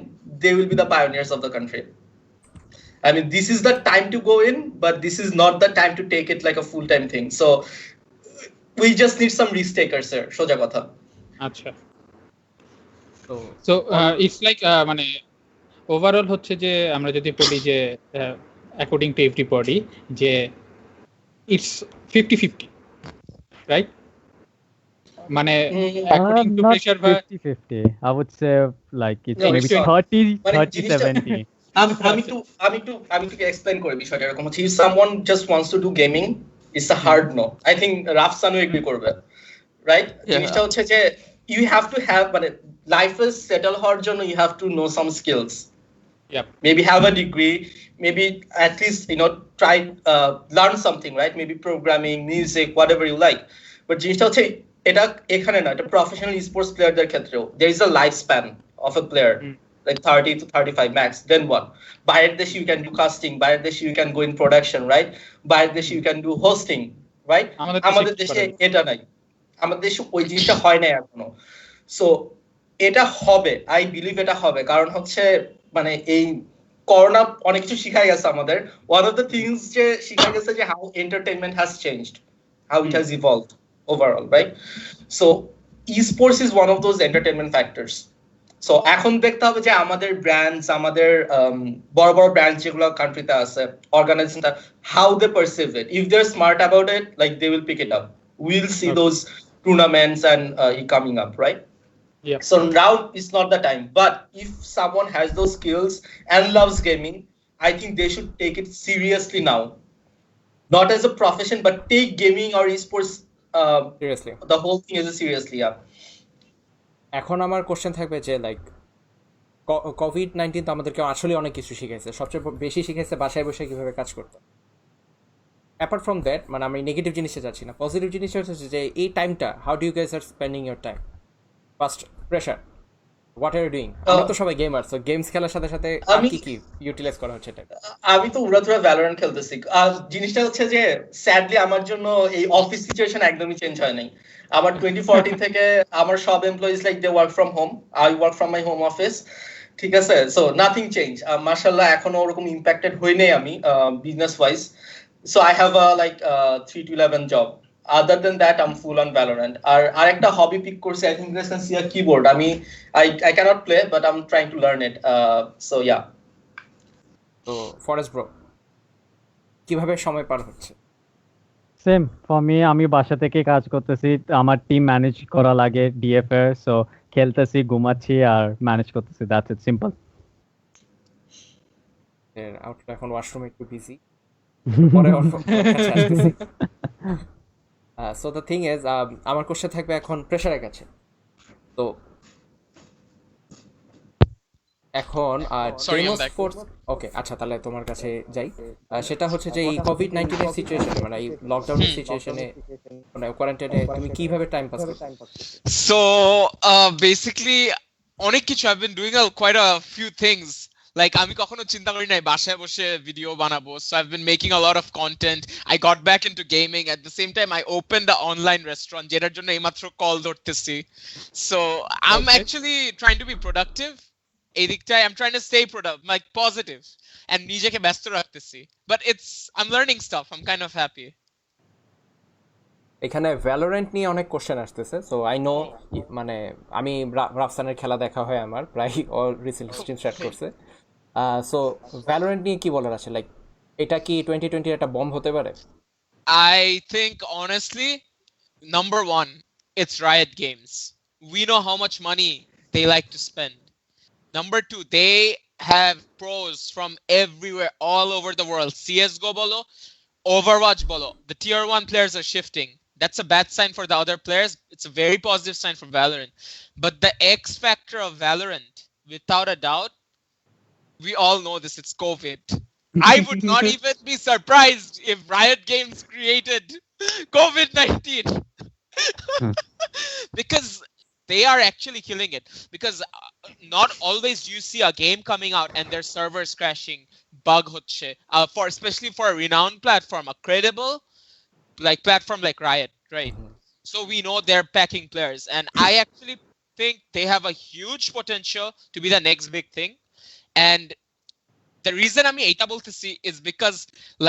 they will be the pioneers of the country. I mean, this is the time to go in, but this is not the time to take it like a full-time thing. So we just need some risk takers, sir. সোজা কথা। আচ্ছা, so it's like মানে overall হচ্ছে যে আমরা যদি বলি যে according to everybody যে it's 50-50, right? মানে according to pressure 50-50, I would say like it's maybe 30-70. আমি to explain করি বিষয়টা এরকম হচ্ছে, if someone just wants to do gaming, it's a hard no. I think Rafsan will agree করবে, right? জিনিসটা হচ্ছে যে you have to have, মানে life is settle হওয়ার জন্য you have to know some skills. Maybe have a degree, maybe at least try learn something, right? Maybe programming, music, whatever you like. But জিনিসটা হচ্ছে এটা এখানে না, এটা professional sports প্লেয়ারদের ক্ষেত্রেও there is a lifespan of a player, like 30 to 35 max. Then what? বাইরের দেশে you can do casting, বাইরের দেশে you can go in production, right? বাইরের দেশে you can do hosting, right? আমাদের দেশে এটা নাই, আমাদের দেশে ওই জিনিসটা হয় না এখনো। সো এটা হবে, আই বিলিভ এটা হবে, কারণ হচ্ছে মানে এই করোনা অনেক কিছু শিখাই গেছে আমাদের। ওয়ান অফ দ্য থিংস যে শিখাই গেছে যে how entertainment has changed, how it has evolved overall, right? So esports is one of those entertainment factors. So এখন দেখতে হবে যে আমাদের ব্র্যান্ডস, আমাদের বড় বড় ব্র্যান্ডস যেগুলো কান্ট্রিতে আছে, অর্গানাইজেশনটা, how they perceive it. If they're smart about it, like they will pick it up. We'll see those tournaments and it coming up, right? Yep. So now is not the time. But if someone has those skills and loves gaming, I think they should take it seriously now. Not as a profession, but take gaming or esports seriously the whole thing as a seriously. Yeah. এখন আমার question থাকবে যে like COVID-19 তো আমাদেরকে আসলে অনেক কিছু শিখাইছে, সবচেয়ে বেশি শিখাইছে বাসায় বসে কীভাবে কাজ করতে। অ্যাপার্ট ফ্রম দ্যাট, মানে আমি নেগেটিভ জিনিসে যাচ্ছি না, পজিটিভ জিনিসটা হচ্ছে যে এই টাইমটা how do you guys are spending your time? First Pressure, what are you doing? আমরা তো সবাই গেমার, সো গেমস খেলার সাথে সাথে আর কি ইউটিলাইজ করা হচ্ছে এটা? আমি তো উড়াধুরা ভ্যালোরেন্ট খেলতেছি। জিনিসটা হচ্ছে যে স্যাডলি আমার জন্য এই অফিস সিচুয়েশন একদমই চেঞ্জ হয় নাই। আমার 2014 থেকে আমার সব employees like they work from home, I work from my home office, ঠিক আছে? So nothing change. মাশাআল্লাহ এখনো ওরকম ইম্প্যাক্টেড হই নাই আমি business wise. So I have a like 3 to 11 job. Other than that, I'm full on Valorant. আর একটা হবি পিক করছি, I think this is a keyboard. I cannot play, but I'm trying to learn it. So yeah. তো forest bro, কিভাবে সময় পার হচ্ছে? Same for me, আমি বাসা থেকে কাজ করতেছি, আমার টিম ম্যানেজ করা লাগে ডিএফ এর, সো খেলতেছি, ঘুমাচ্ছি আর ম্যানেজ করতেছি, দ্যাটস ইট, সিম্পল। আউটলাও এখন ওয়াশরুমে একটু বিজি, পরে কাছে আসতেছি। সো দ্য থিং ইজ, আমার কোশ্চেন থাকবে এখন প্রেশারের কাছে। তো এখন ওকে, আচ্ছা তাহলে তোমার কাছে যাই। সেটা হচ্ছে যে এই কোভিড-19 এর সিচুয়েশনে, মানে এই লকডাউনের সিচুয়েশনে, মানে কোয়ারেন্টাইনে তুমি কিভাবে টাইম পাস করছো? So basically অনেক কিছু I've been doing quite a few things. Like আমি কখনো চিন্তা করি নাই বাসায় বসে ভিডিও বানাবো, so I've been making a lot of content. I got back into gaming. At the same time I opened an online restaurant যেটার জন্য এইমাত্র কল ধরতেছি। So I'm actually trying to be productive. এই দিকটায় I'm trying to stay productive, like positive, and নিজেকে ব্যস্ত রাখতেছি, but I'm learning stuff. I'm kind of happy. এখানে ভ্যালোরেন্ট নিয়ে অনেক কোশ্চেন আসতেছে, সো আই নো, মানে আমি রাফসানের খেলা দেখা হয় আমার প্রায়, অল রিসেন্ট স্ট্রিম স্টার্ট করছে। সো ভ্যালোরেন্ট নিয়ে কি বলার আছে? লাইক এটা কি 2020 একটা বম্ব হতে পারে? I think honestly, number one, it's Riot Games. We know how much money they like to spend. Number two, they have pros from everywhere, all over the world. CSGO bolo, Overwatch bolo, the tier 1 players are shifting. That's a bad sign for the other players. It's a very positive sign for Valorant. But the X factor of Valorant, without a doubt, we all know this, it's COVID. I would not even be surprised if Riot Games created COVID-19. Because they are actually killing it. Because not always do you see a game coming out and their servers crashing, bug হচ্ছে, for especially for a renowned platform, a credible like platform like Riot, right? So we know they're packing players, and I actually think they have a huge potential to be the next big thing. And the reason আমি এটা বলতেছি is because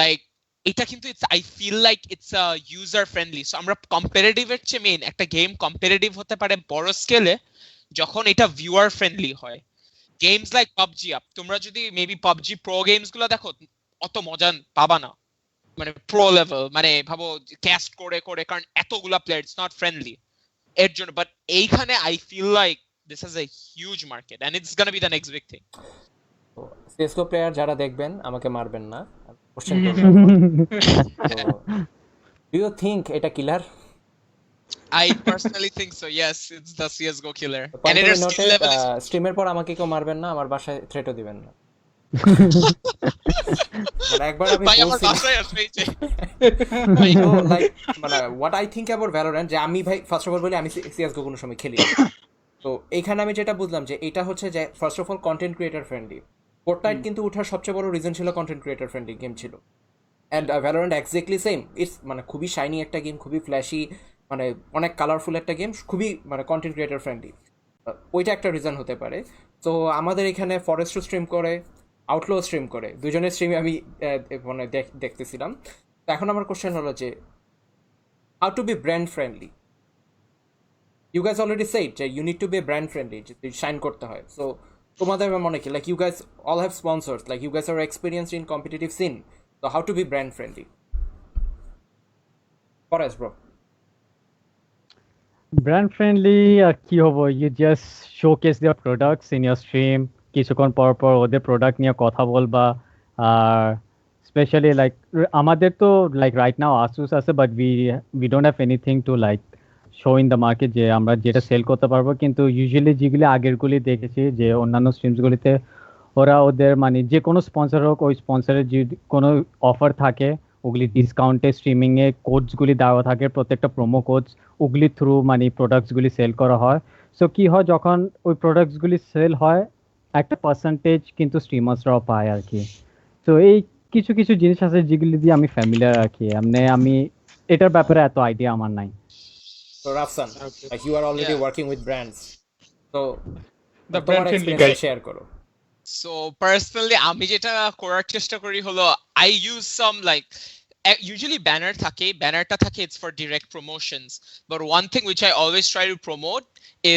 like এটা কিন্তু I feel like it's a user friendly. So আমরা competitive এর চেয়ে main একটা game competitive হতে পারে বড় স্কেলে যখন এটা ভিউয়ার ফ্রেন্ডলি হয়। গেমস লাইক PUBG, তোমরা যদি মেবি PUBG প্রো গেমস গুলো দেখো, অত মজা পাবা না, মানে প্রো লেভেল, মানে ভাবো ক্যাস্ট করে করে, কারণ এতগুলা প্লেয়ার, ইটস নট ফ্রেন্ডলি এর জন্য। বাট এইখানে I feel like this is a huge market and it's gonna be the next big thing. CSGO player যারা দেখবেন আমাকে মারবেন না, কোশ্চেন করবেন। ডু ইউ থিংক এটা কিলার? I personally think so, yes, it's the CSGO killer. And its skill level is স্ট্রিমের পর আমাকে কেউ মারবেন না, আমার বাসায় থ্রেটও দিবেন না। মানে একবার আমি মানে what I think about Valorant, যে আমি ভাই ফার্স্ট অফ অল বলি আমি সিএসগো কোনো সময় খেলি। তো এইখানে আমি যেটা বুঝলাম যে এটা হচ্ছে যে first of all content creator friendly. Fortnight কিন্তু ওঠার সবচেয়ে বড় রিজন ছিল কন্টেন্ট ক্রিয়েটার ফ্রেন্ডলি গেম ছিল, and Valorant exactly same. It's মানে খুবই শাইনি একটা গেম, খুবই ফ্ল্যাশি, মানে অনেক কালারফুল একটা গেম, খুবই মানে কন্টেন্ট ক্রিয়েটার ফ্রেন্ডলি। ওইটা একটা রিজন হতে পারে। তো আমাদের এখানে ফরেস্টও স্ট্রিম করে, আউটলো স্ট্রিম করে, দুজনের স্ট্রিমে আমি মানে দেখতেছিলাম। তো এখন আমার কোশ্চেন হলো যে how to be brand friendly? You guys already said যে you need to be brand friendly, যে শাইন করতে হয়। সো তোমাদের মনে কি, like you guys all have sponsors, like you guys are experienced in competitive scene, তো how to be brand friendly? Forest bro. Brand friendly আর কি হবো, you just showcase their products in your stream, কিছুক্ষণ পর পর ওদের product নিয়ে কথা বলবা। আর স্পেশালি লাইক আমাদের তো লাইক রাইট নাও আসুস আছে, but we don't have anything to like show in the market যে আমরা যেটা সেল করতে পারবো। কিন্তু ইউজুয়ালি যেগুলি আগেরগুলি দেখেছি যে অন্যান্য স্ট্রিমসগুলিতে ওরা ওদের মানে যে কোনো স্পন্সর হোক, ওই স্পন্সরের যদি কোনো অফার থাকে ওগুলি ডিসকাউন্টে স্ট্রিমিংয়ে কোডসগুলি দেওয়া থাকে, প্রত্যেকটা প্রোমো কোডস ওগুলি থ্রু মানে প্রোডাক্টসগুলি সেল করা হয়। সো কি হয়, যখন ওই প্রোডাক্টসগুলি সেল হয় একটা পার্সেন্টেজ কিন্তু স্ট্রিমার্সরাও পায় আর কি। তো এই কিছু কিছু জিনিস আছে যেগুলি দিয়ে আমি ফ্যামিলিয়ার আর কি, আমি এটার ব্যাপারে এত আইডিয়া আমার নাই। So Rafsan, Okay. like you are already Yeah. working with brands, so The তোমার brand friendly experience guy. share করো। So personally আমি যেটা করার চেষ্টা করি হলো I use some like usually bannerটা থাকে it's for direct promotions, but one thing which I always try to promote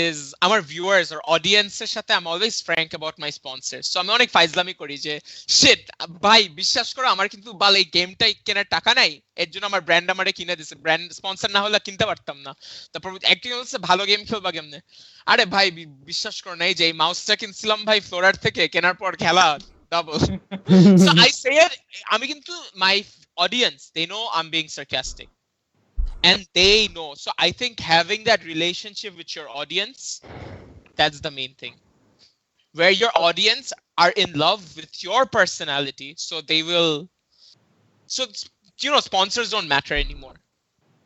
is আমার viewers or audience এর সাথে I'm always frank about my sponsors. So আমি অনেক ফাইজলামি করি যে shit ভাই বিশ্বাস করো আমার কিন্তু বাল এই গেমটাই কেনার টাকা নাই, এর জন্য আমার ব্র্যান্ড আমারে কিনে দিছে, ব্র্যান্ড স্পন্সর না হলে কিনতে পারতাম না। তারপর একটি হচ্ছে ভালো গেম খেলবা কেমনে, আরে ভাই বিশ্বাস করো না এই যে এই মাউসটা কিনছিলাম ভাই ফ্লোরার থেকে, কেনার পর খেলা double. So I say it, আমি কিন্তু my audience they know I'm being sarcastic and they know, so I think having that relationship with your audience, that's the main thing, where your audience are in love with your personality, so they will, so you know sponsors don't matter anymore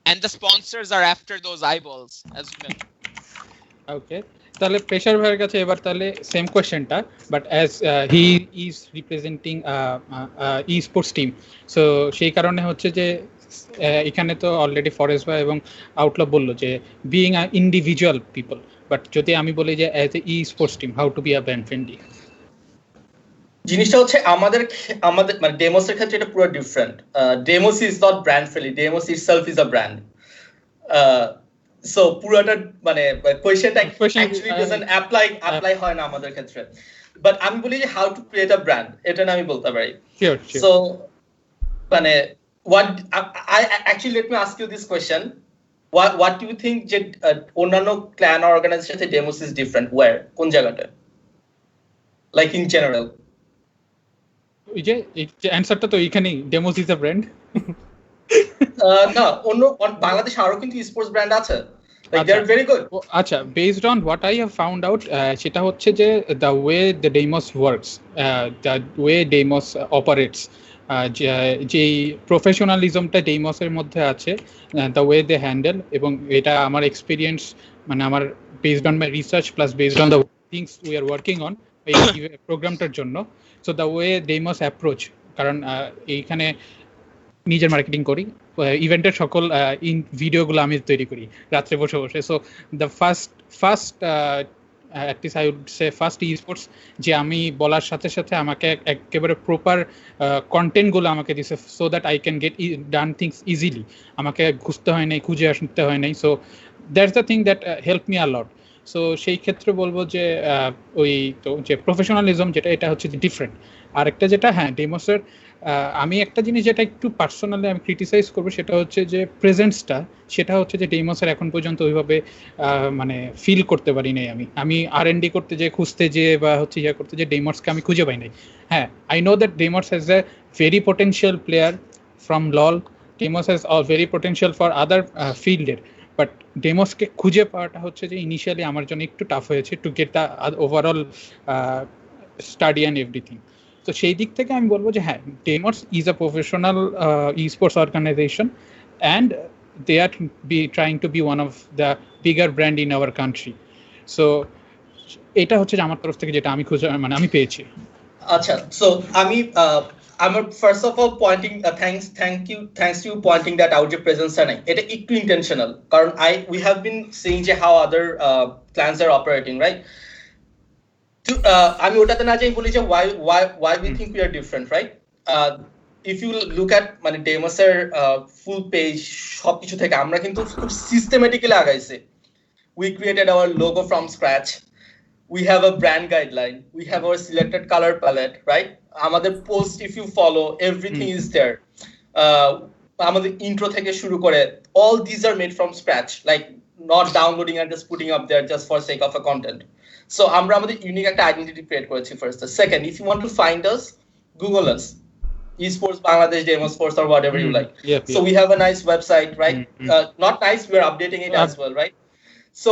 and the sponsors are after those eyeballs as well. ওকে, তাহলে pressure ভাইয়ের কাছে এবার তাহলে same কোয়েশ্চেনটা, but as he is representing E sports team, so সেই কারণে হচ্ছে যে এখানে তো অলরেডি ফরেস্ট ভাই এবং আউটল বললো যে being a individual people, but যদি আমি বলি যে as a E sports team how to be a brand friendly, জিনিসটা হচ্ছে আমাদের মানে ডেমোসের ক্ষেত্রে এটা পুরো different. Demos is not brand friendly, demos itself is a brand. So পুরোটা মানে কোয়েশ্চেনটা অ্যাকচুয়ালি ডাজন্ট অ্যাপ্লাই হয় না আমাদের ক্ষেত্রে। বাট আমি বলি যে how to create a brand, এটা না আমি বলতে পারি। সো মানে what I actually let me ask you this question, what do you think যে অন্যান্য ক্ল্যান অর্গানাইজেশন থেকে ডেমোস ইজ ডিফারেন্ট, where কোন জায়গাটা, লাইক ইন জেনারেল? ওই যে অ্যানসারটা তো এখানেই, ডেমোস ইজ আ ব্র্যান্ড। না, অন্য বাংলাদেশ আরো কিন্তু স্পোর্টস ব্র্যান্ড আছে, like they are very good. আচ্ছা, based on what I have found out, সেটা হচ্ছে যে the way the Demos works, the way Demos operates, যেই প্রফেশনালিজমটা ডেইমসের মধ্যে আছে, দ্য ওয়ে দে হ্যান্ডেল, এবং এটা আমার এক্সপিরিয়েন্স মানে আমার based on my research plus based on the things we are working on এই প্রোগ্রামটার জন্য। সো দ্য ওয়ে ডেইমস অ্যাপ্রোচ, কারণ এইখানে নিজের মার্কেটিং করি, ইভেন্টের সকল ভিডিওগুলো আমি তৈরি করি রাত্রে বসে বসে। So the first at least I would say first esports যে আমি বলার সাথে সাথে আমাকে একেবারে প্রপার কন্টেন্টগুলো আমাকে দিছে, so that I can get done things easily, আমাকে খুঁজতে হয় নাই, খুঁজে আসতে হয় নাই। So that's the thing that help me a lot. So সেই ক্ষেত্রে বলবো যে ওই তো যে প্রফেশনালিজম যেটা, এটা হচ্ছে ডিফারেন্ট। আরেকটা যেটা, হ্যাঁ ডেমোসের আমি একটা জিনিস যেটা একটু পার্সোনালি আমি ক্রিটিসাইজ করবো, সেটা হচ্ছে যে প্রেজেন্সটা, সেটা হচ্ছে যে ডেইমসের এখন পর্যন্ত ওইভাবে মানে ফিল করতে পারি নাই। আমি R&D করতে যে খুঁজতে যে বা হচ্ছে ইয়া করতে যে ডেইমসকে আমি খুঁজে পাই নাই। হ্যাঁ, I know that Demos has a very potential player from LoL, Demos has very potential for other ফিল্ডের, বাট ডেমোসকে খুঁজে পাওয়াটা হচ্ছে যে ইনিশিয়ালি আমার জন্য একটু টাফ হয়েছে to get the overall study and everything. তো সেই দিক থেকে আমি বলবো যে হ্যাঁ, Demos is a professional esports organization and they are trying to be one of the bigger brand in our country. So এটা হচ্ছে যে আমার তরফ থেকে যেটা আমি খুঁজে মানে আমি পেয়েছি। আচ্ছা, সো আমি আমার first of all pointing thanks you pointing that out যে প্রেজেন্সটা নাই, এটা একটু ইন্টেনশনাল, কারণ উই হ্যাভ বিন সিইং যে how other clients are operating, right? আমি ওটাতে না যাই বলি যে why we think we are different, right? If you look at মানে ডেমোসের ফুল পেজ সবকিছু থেকে আমরা কিন্তু খুব systematically আগাইছি। We created our logo from scratch. We have a brand guideline. We have our selected color palette, right? আমাদের post if you follow, everything is there. আমাদের intro থেকে শুরু করে all these are made from scratch. Like not downloading and just putting up there just for sake of a content. So আমরা আমাদের unique একটা identity create করেছি first. The second, if you want to find us, Google us. Esports Bangladesh, Deimos Sports, or whatever you like. So we have a nice website, right? Not nice, we are updating it as well, right? So,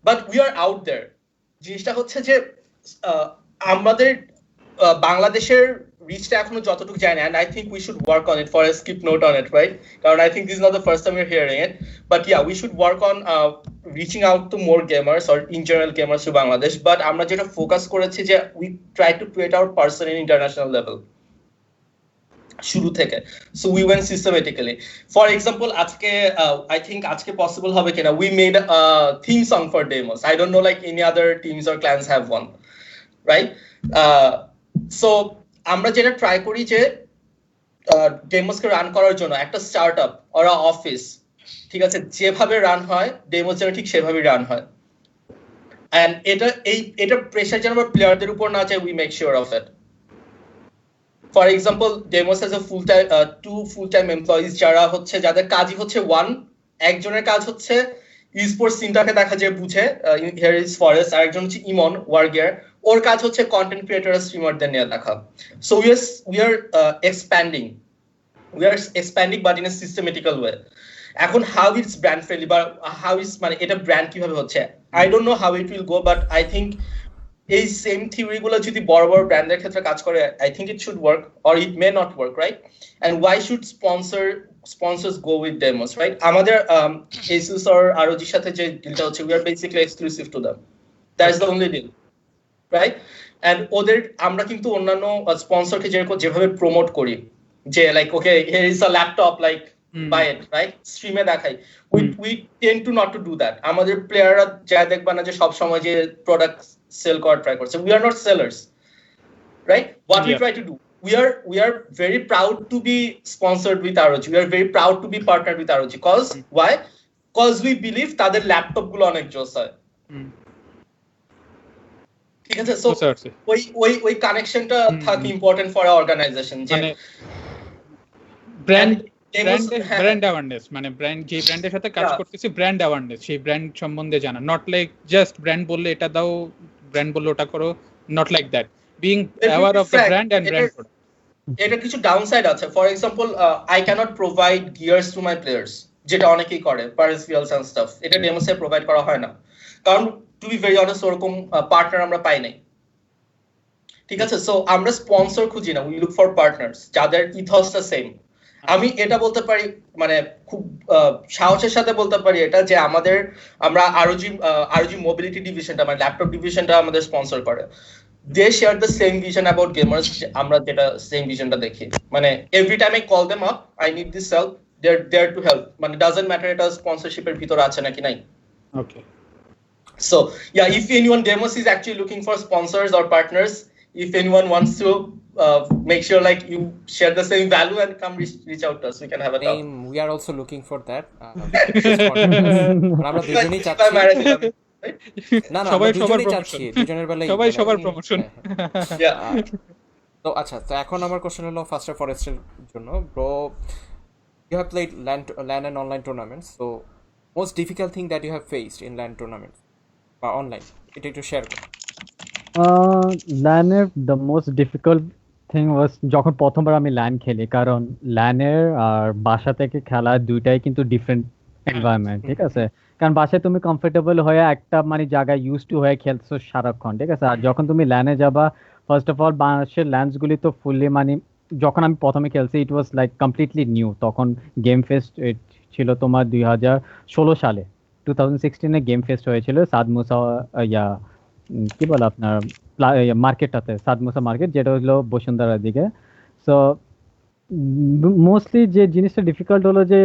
but we are out there. জিনিসটা হচ্ছে যে আমাদের বাংলাদেশের রিচটা এখনো যতটুকু যায় না, and I think we should work on it. For a skip note on it, right? কারণ I think this is not the first time we're hearing it, but yeah, we should work on reaching out to more gamers or in general gamers to Bangladesh. But আমরা যেটা focus করেছি যে we try to create our person in international level. শুরু থেকে, so we went systematically. For example, আজকে I think আজকে possible হবে কিনা, we made a theme song for Deimos. I don't know like any other teams or clans have one, right? So আমরা যেটা try করি যে ডেমোসকে রান করার জন্য একটা স্টার্টআপ অর অফিস, ঠিক আছে, যেভাবে রান হয় ডেমোস যেন ঠিক সেভাবে রান হয়, and এটা প্রেসার যেন আমার প্লেয়ারদের উপর না যায়, we make sure of it. For example, Deimos has a two full-time employees যারা হচ্ছে, যাদের কাজই হচ্ছে একজনের কাজ হচ্ছে esports সিনটাকে দেখা যায় বুঝে, here is Forest, আর একজন হচ্ছে ইমন ওয়ারগিয়ার, ওর কাজ হচ্ছে কন্টেন্ট ক্রিয়েটর আর স্ট্রিমারদের নিয়ে দেখা. So we are expanding but in a systematical way. এখন how it's brand friendly বা how is মানে এটা ব্র্যান্ড কিভাবে হচ্ছে, I don't know how it will go, but I think এই সেম থিওরি গুলো যদি বড় বড় ব্র্যান্ডের ক্ষেত্রে কাজ করে, I think it should work or it may not work, right? And why should sponsors go with Deimos, right? আমাদের Asus or ROG সাথে যে ডিলটা হচ্ছে, we are basically exclusive to them. That's the only deal, right? And ওদের আমরা কিন্তু অন্যান্য স্পন্সরকে যেভাবে promote করি যে like okay, here is a laptop, like buy it, right? স্ট্রিমে দেখাই, we tend to not to do that. আমাদের প্লেয়াররা যা দেখবা না যে সব সময় যে প্রোডাক্ট সেল করার ট্রাই করছে, we are not sellers, right? What we try to do, we are very proud to be sponsored with ROG, we are very proud to be partnered with ROG, cause why? Cause we believe তাদের laptop গুলো অনেক জোস হয়, ঠিক আছে? So ওই কানেকশনটা থাকে ইম্পর্টেন্ট ফর আ অর্গানাইজেশন, যে ব্র্যান্ড অ্যাওয়ারনেস, মানে ব্র্যান্ড যে ব্র্যান্ডের সাথে কাজ করতেছি, ব্র্যান্ড অ্যাওয়ারনেস, সেই ব্র্যান্ড সম্বন্ধে জানা, নট লাইক জাস্ট ব্র্যান্ড বললে এটা দাও, ব্র্যান্ড বললে ওটা করো, not like that, being aware of the brand and brand product. এটা কিছু ডাউনসাইড আছে. For example, I cannot provide gears to my players, যেটা অনেকেই করে, পারফিয়ালস এন্ড স্টাফ, এটা ডেমোসে প্রোভাইড করা হয় না, কারণ টু বি ভেরি অনেস্ট ওরকম পার্টনার আমরা পাই নাই, ঠিক আছে? সো আমরা স্পন্সর খুঁজি না, উই লুক ফর পার্টনার্স যাদের ইথসটা সেম. আমি এটা বলতে পারি, মানে খুব সাহসের সাথে বলতে পারি এটা, যে আমরা আরওজি মোবিলিটি ডিভিশনটা, মানে ল্যাপটপ ডিভিশনটা আমাদের স্পন্সর করে. They share the same vision about gamers, আমরা যেটা সেম ভিশনটা দেখি, মানে every time I call them up, I need this help, they are there to help, মানে ডাজন্ট ম্যাটার এটা স্পন্সরশিপের ভিতর আছে নাকি নাই. ওকে, so yeah, if anyone Deimos is actually looking for sponsors or partners, if anyone wants to make sure like you share the same value and come reach out to us, we can have a talk. We are also looking for that. আমরা দুজনেই চাচ্ছি, না সবাই সবার চাচ্ছি, দুজনের বেলায় সবার প্রমোশন. তো আচ্ছা, তো এখন আমার কোশ্চেন হলো ফার্স্ট ফরেস্টের জন্য. Bro, you have played LAN and online tournaments, so most difficult thing that you have faced in LAN tournaments বা online, এটা একটু শেয়ার করুন. LAN-এর the most difficult thing was যখন প্রথমবার আমি LAN খেলি, কারণ LAN-এর আর বাসা থেকে খেলা দুইটাই কিন্তু ডিফারেন্ট এনভায়রনমেন্ট, ঠিক আছে? কারণ বাসায় তুমি কমফোর্টেবল হয়ে একটা মানে জায়গায় ইউজ টু হয়ে খেলছো সারাক্ষণ, ঠিক আছে? আর যখন তুমি LAN-এ যাবা, ফার্স্ট অফ অল বাংলাদেশের ল্যান্ডসগুলি তো ফুললি মানে, যখন আমি প্রথমে খেলছি ইট ওয়াজ লাইক কমপ্লিটলি নিউ. তখন গেম ফেস্ট ছিল তোমার 2016 সালে, 2016-এ গেম ফেস্ট হয়েছিল সাদমুসা কি বলে আপনার মার্কেটটাতে, সাদমুসা মার্কেট, যেটা হলো বসুন্ধরার দিকে. সো মোস্টলি যে জিনিসটা ডিফিকাল্ট হলো যে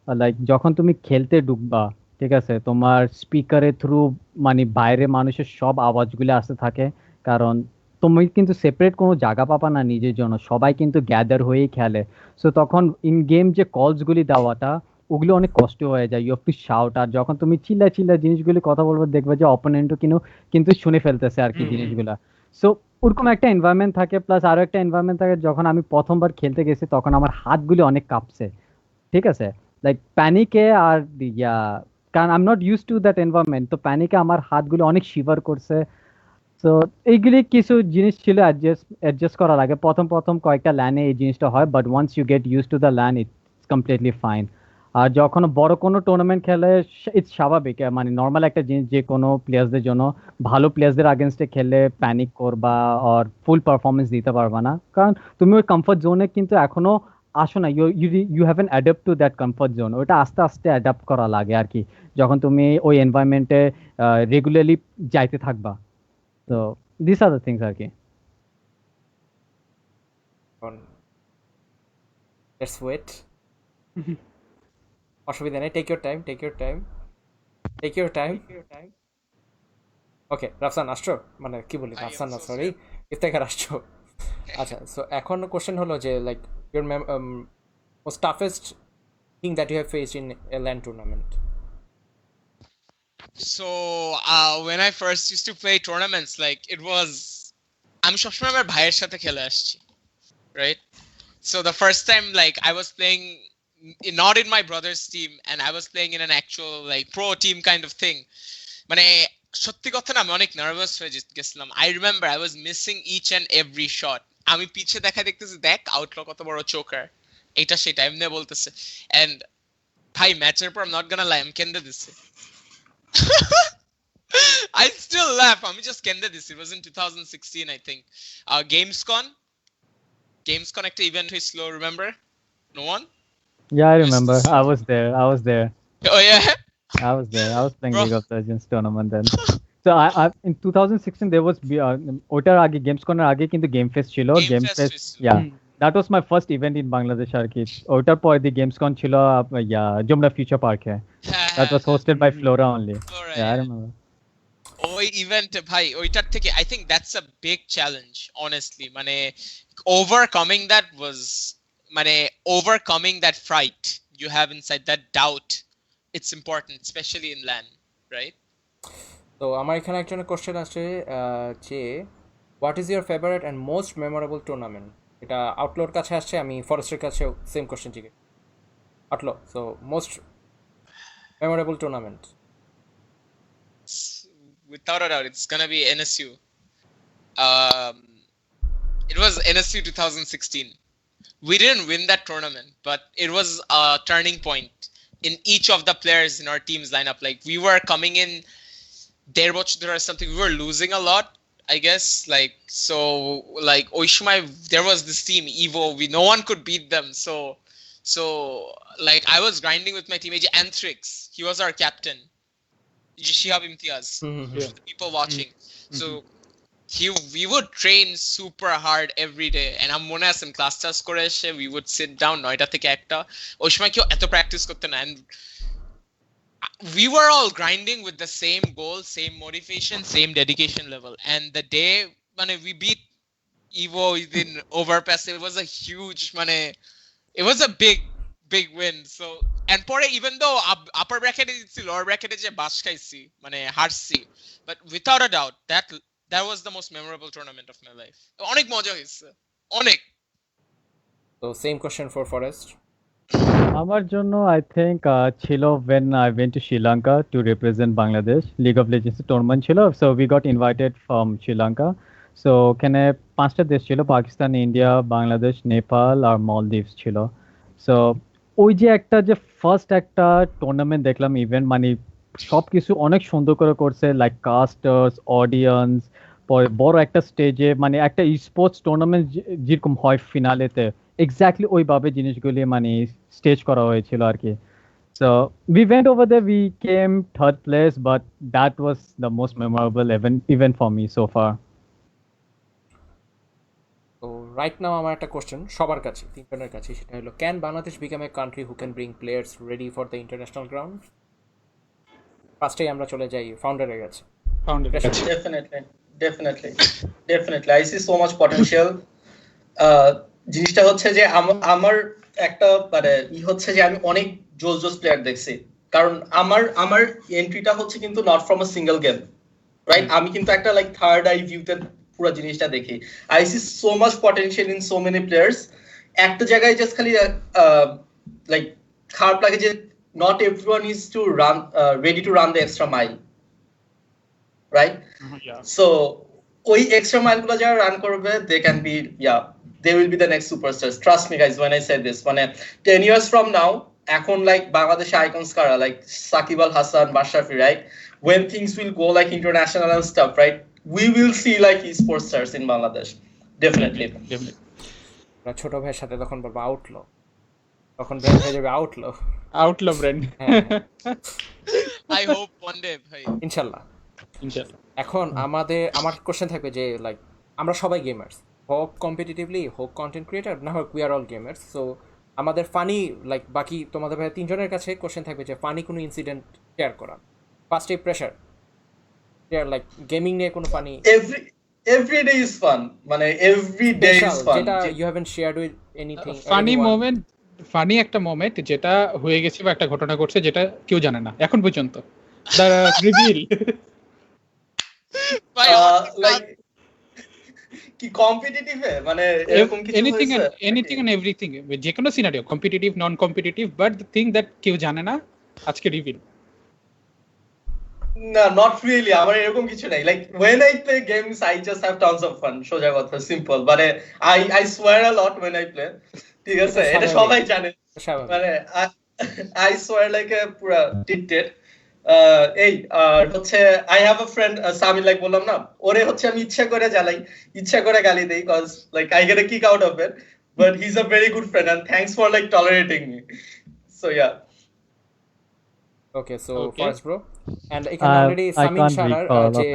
লাইক যখন তুমি খেলতে ঢুকবা, ঠিক আছে, তোমার স্পিকারের থ্রু মানে বাইরে মানুষের সব আওয়াজগুলো আসতে থাকে, কারণ তুমি কিন্তু সেপারেট কোনো জায়গা পাবা না নিজের জন্য, সবাই কিন্তু গ্যাদার হয়েই খেলে. সো তখন ইন গেম যে কলসগুলি দেওয়াটা, ওগুলো অনেক কষ্ট হয়ে যায়, ইউ হ্যাভ টু শাউট. আর যখন তুমি চিল্লা জিনিসগুলি কথা বলবো, দেখবে যে অপোনেন্টও কিন্তু শুনে ফেলতেছে আর কি জিনিসগুলা. সো ওরকম একটা এনভায়রনমেন্ট থাকে. প্লাস আরো একটা এনভায়রনমেন্ট থাকে, যখন আমি প্রথমবার খেলতে গেছি তখন আমার হাতগুলি অনেক কাঁপছে, ঠিক আছে? লাইক প্যানিকে আর কারণ I am not use to that environment, তো প্যানিকে আমার হাতগুলো অনেক শিভার করছে। তো এইগুলি কিছু জিনিস ছিল অ্যাডজাস্ট করার আগে, প্রথম প্রথম কয়েকটা ল্যানে এই জিনিসটা হয়, but once you get use to the LAN it's completely fine. আর যখন বড় কোনো টুর্নামেন্ট খেলে ইটস স্বাভাবিক, মানে নর্মাল একটা জিনিস যে কোনো প্লেয়ার্সদের জন্য, ভালো প্লেয়ার্সদের আগেনস্টে খেললে প্যানিক করবা আর ফুল পারফরমেন্স দিতে পারবা না, কারণ তুমি ওই কমফর্ট জোনে কিন্তু এখনো আসো না, you haven't adapt to that comfort zone, ওটা আস্তে আস্তে অ্যাডাপ্ট করা লাগে আর কি, যখন তুমি ওই এনভায়রনমেন্টে রেগুলারলি যাইতে থাকবা। So these are the things আর কি। Let's wait. অসুবিধা নেই, টেক ইউর টাইম। ওকে, রাফসান আসছো, মানে কি বলি, রাফসান না, সরি, ইফতেখার আসছো। আচ্ছা, সো এখন কোশ্চেন হলো যে like your most toughest thing that you have faced in a LAN tournament. So when I first used to play tournaments, like it was, আমি সবসময় আমার ভাইয়ের সাথে খেলে আসছি, right? So the first time, like I was playing not in my brother's team, and I was playing in an actual like pro team kind of thing. মানে সত্যি কথা না, আমি অনেক নার্ভাস হয়ে গেছিলাম। I remember I was missing each and every shot. আমি পিছে দেখতেছি, দেখ আউটল কত বড় চোকার, এটা সেটা এমনি বলতেছে, and ভাই ম্যাচের পর I'm not gonna lie, আমি কেন্দে দিছি। I still laugh. I'm just কেন্দে দিছি। It was in 2016, I think. Gamescon একটা event হয়েছিল, remember? No one? Yeah, I remember. I was there. Oh yeah? I was there. I was playing Bro. League of Legends tournament then. So I in 2016 there was ওটার আগে গেমসকনের আগে কিন্তু game fest ছিল। Game fest, yeah, that was my first event in Bangladesh আর কি। ওটার পর দি গেমসকন ছিল Jamuna future পার্কে। That was hosted by Flora only. Yeah, I remember. ওই ইভেন্ট ভাই, ওইটার থেকে I think that's a big challenge, honestly. মানে overcoming that fright you have inside, that doubt, it's important, especially in LAN, right? তো আমার এখানে একজনের question আছে যে what is your favourite and most memorable tournament. এটা আউটলোর কাছে আসছে, আমি ফরেস্টের কাছেও সেম কোশ্চেন জিজ্ঞেস। Outlaw, so most memorable tournament. Without a doubt, it's gonna be NSU. It was NSU 2016. We didn't win that tournament, but it was a turning point in each of the players in our team's lineup. Like we were coming in 𝗘𝗹𝗴𝘁𝗍𝗏 or something. We were losing a lot, I guess. Like so, like ওই সময় there was this team Evo. No one could beat them. So like I was grinding with my teammate Antrix. He was our captain. Shihab Imtiaz. The people watching. So we would train super hard every day, and I'm mone আছে class টাস করে এসে we would sit down 9টা থেকে 1টা। ওই সময় কেউ এত practice করতে না, and we were all grinding with the same goal, same motivation, same dedication level, and the day মানে we beat Evo within overpass, it was a huge it was a big win. So and পরে even though upper bracket এ দিছি, lower bracket এ যে বাস খাইছি, হারছি, but without a doubt that was the most memorable tournament of my life. অনেক মজা হয়েছে, অনেক। So same question for Forest. আমার জন্য আই থিঙ্ক ছিল when I went to Sri Lanka to represent Bangladesh, League of Legends tournament ছিল, so we got invited from Sri Lanka. So ওখানে 5টা দেশ ছিল, পাকিস্তান, ইন্ডিয়া, বাংলাদেশ, নেপাল আর মালদ্বীপস ছিল। সো ওই যে একটা যে ফার্স্ট একটা টুর্নামেন্ট দেখলাম, ইভেন্ট মানে সব কিছু অনেক সুন্দর করে করছে, লাইক কাস্টার্স, অডিয়েন্স, বড় একটা স্টেজে, মানে একটা স্পোর্টস টুর্নামেন্ট যেরকম হয় ফিনালেতে, এক্স্যাক্টলি ওইভাবে জিনিসগুলি মানে স্টেজ করা হয়েছিল আর কি। So we went over there, we came third place, but that was the most memorable event for me so far. তো রাইট নাও আমার একটা কোশ্চেন সবার কাছে, তিনজনের কাছে, সেটা হলো can Bangladesh become a country who can bring players ready for the international ground? ফার্স্টেই আমরা চলে যাই ফাউন্ডারের কাছে। Definitely I see so much potential. জিনিসটা হচ্ছে যে আমার একটা হচ্ছে যে আমি অনেক জোস প্লেয়ার দেখছি, কারণ আমার এন্ট্রিটা হচ্ছে কিন্তু not from a single game, right? আমি কিন্তু একটা লাইক থার্ড আই ভিউতে পুরো জিনিসটা দেখি। I see so much potential in so many players. একটা জায়গায় জাস্ট খালি লাইক খারাপ লাগে যে not everyone is to run ready to run the extra mile, right? Yeah. So ওই extra mile গুলো যারা রান করবে, they can be, they will be the next superstars. Trust me guys when I say this. মানে 10 years from now, এখন like বাংলাদেশে icons কারা, like Sakib Al-Hasan, Mashrafi, right? When things will go like international and stuff, right? We will see like esports stars in Bangladesh. Definitely. ছোট ভাইয়ের সাথে তখন বলবো outlaw, তখন ব্র্যান্ড হয়ে যাবে outlaw brand. I hope one day ভাই, ইনশাআল্লাহ। এখন আমার কোশ্চেন থাকবে যে লাইক আমরা সবাই গেমার্স, হোক কম্পিটিটিভলি, হোক কন্টেন্ট ক্রিয়েটার, না হোক we are all gamers. So আমাদের ফানি লাইক বাকি তোমাদের ভাই তিনজনের কাছে কোশ্চেন থাকবে যে ফানি কোনো ইনসিডেন্ট শেয়ার করা। ফার্স্ট এই প্রেশার শেয়ার, লাইক গেমিং নিয়ে কোনো funny. Every day is fun. মানে every day is fun. যেটা you haven't shared with anything. Funny moment, funny একটা মোমেন্ট যেটা হয়ে গেছে বা একটা ঘটনা ঘটছে যেটা কেউ জানে না এখন পর্যন্ত। The reveal. লাইক কি কম্পিটিটিভ মানে এরকম কিছু এনিথিং এন্ড এভরিথিং, যে কোনো scenario, competitive, non competitive, but the thing that কেউ জানে না আজকে রিভিল। না, not really. আমার এরকম কিছু নাই। Like when I play games, I just have tons of fun. সোজা কথা, simple. But I swear a lot when I play. ঠিক আছে, এটা সবাই জানে। মানে I swear like a পুরা টিটেড। এই হচ্ছে I have a friend, Sami, like বললাম না, ওরে হচ্ছে আমি ইচ্ছা করে জ্বালাই, ইচ্ছা করে গালি দেই, cause like I get a kick out of it. But he's a very good friend and thanks for like tolerating me. So yeah. Okay, so first bro, and এখানে অলরেডি সামিন শারার যে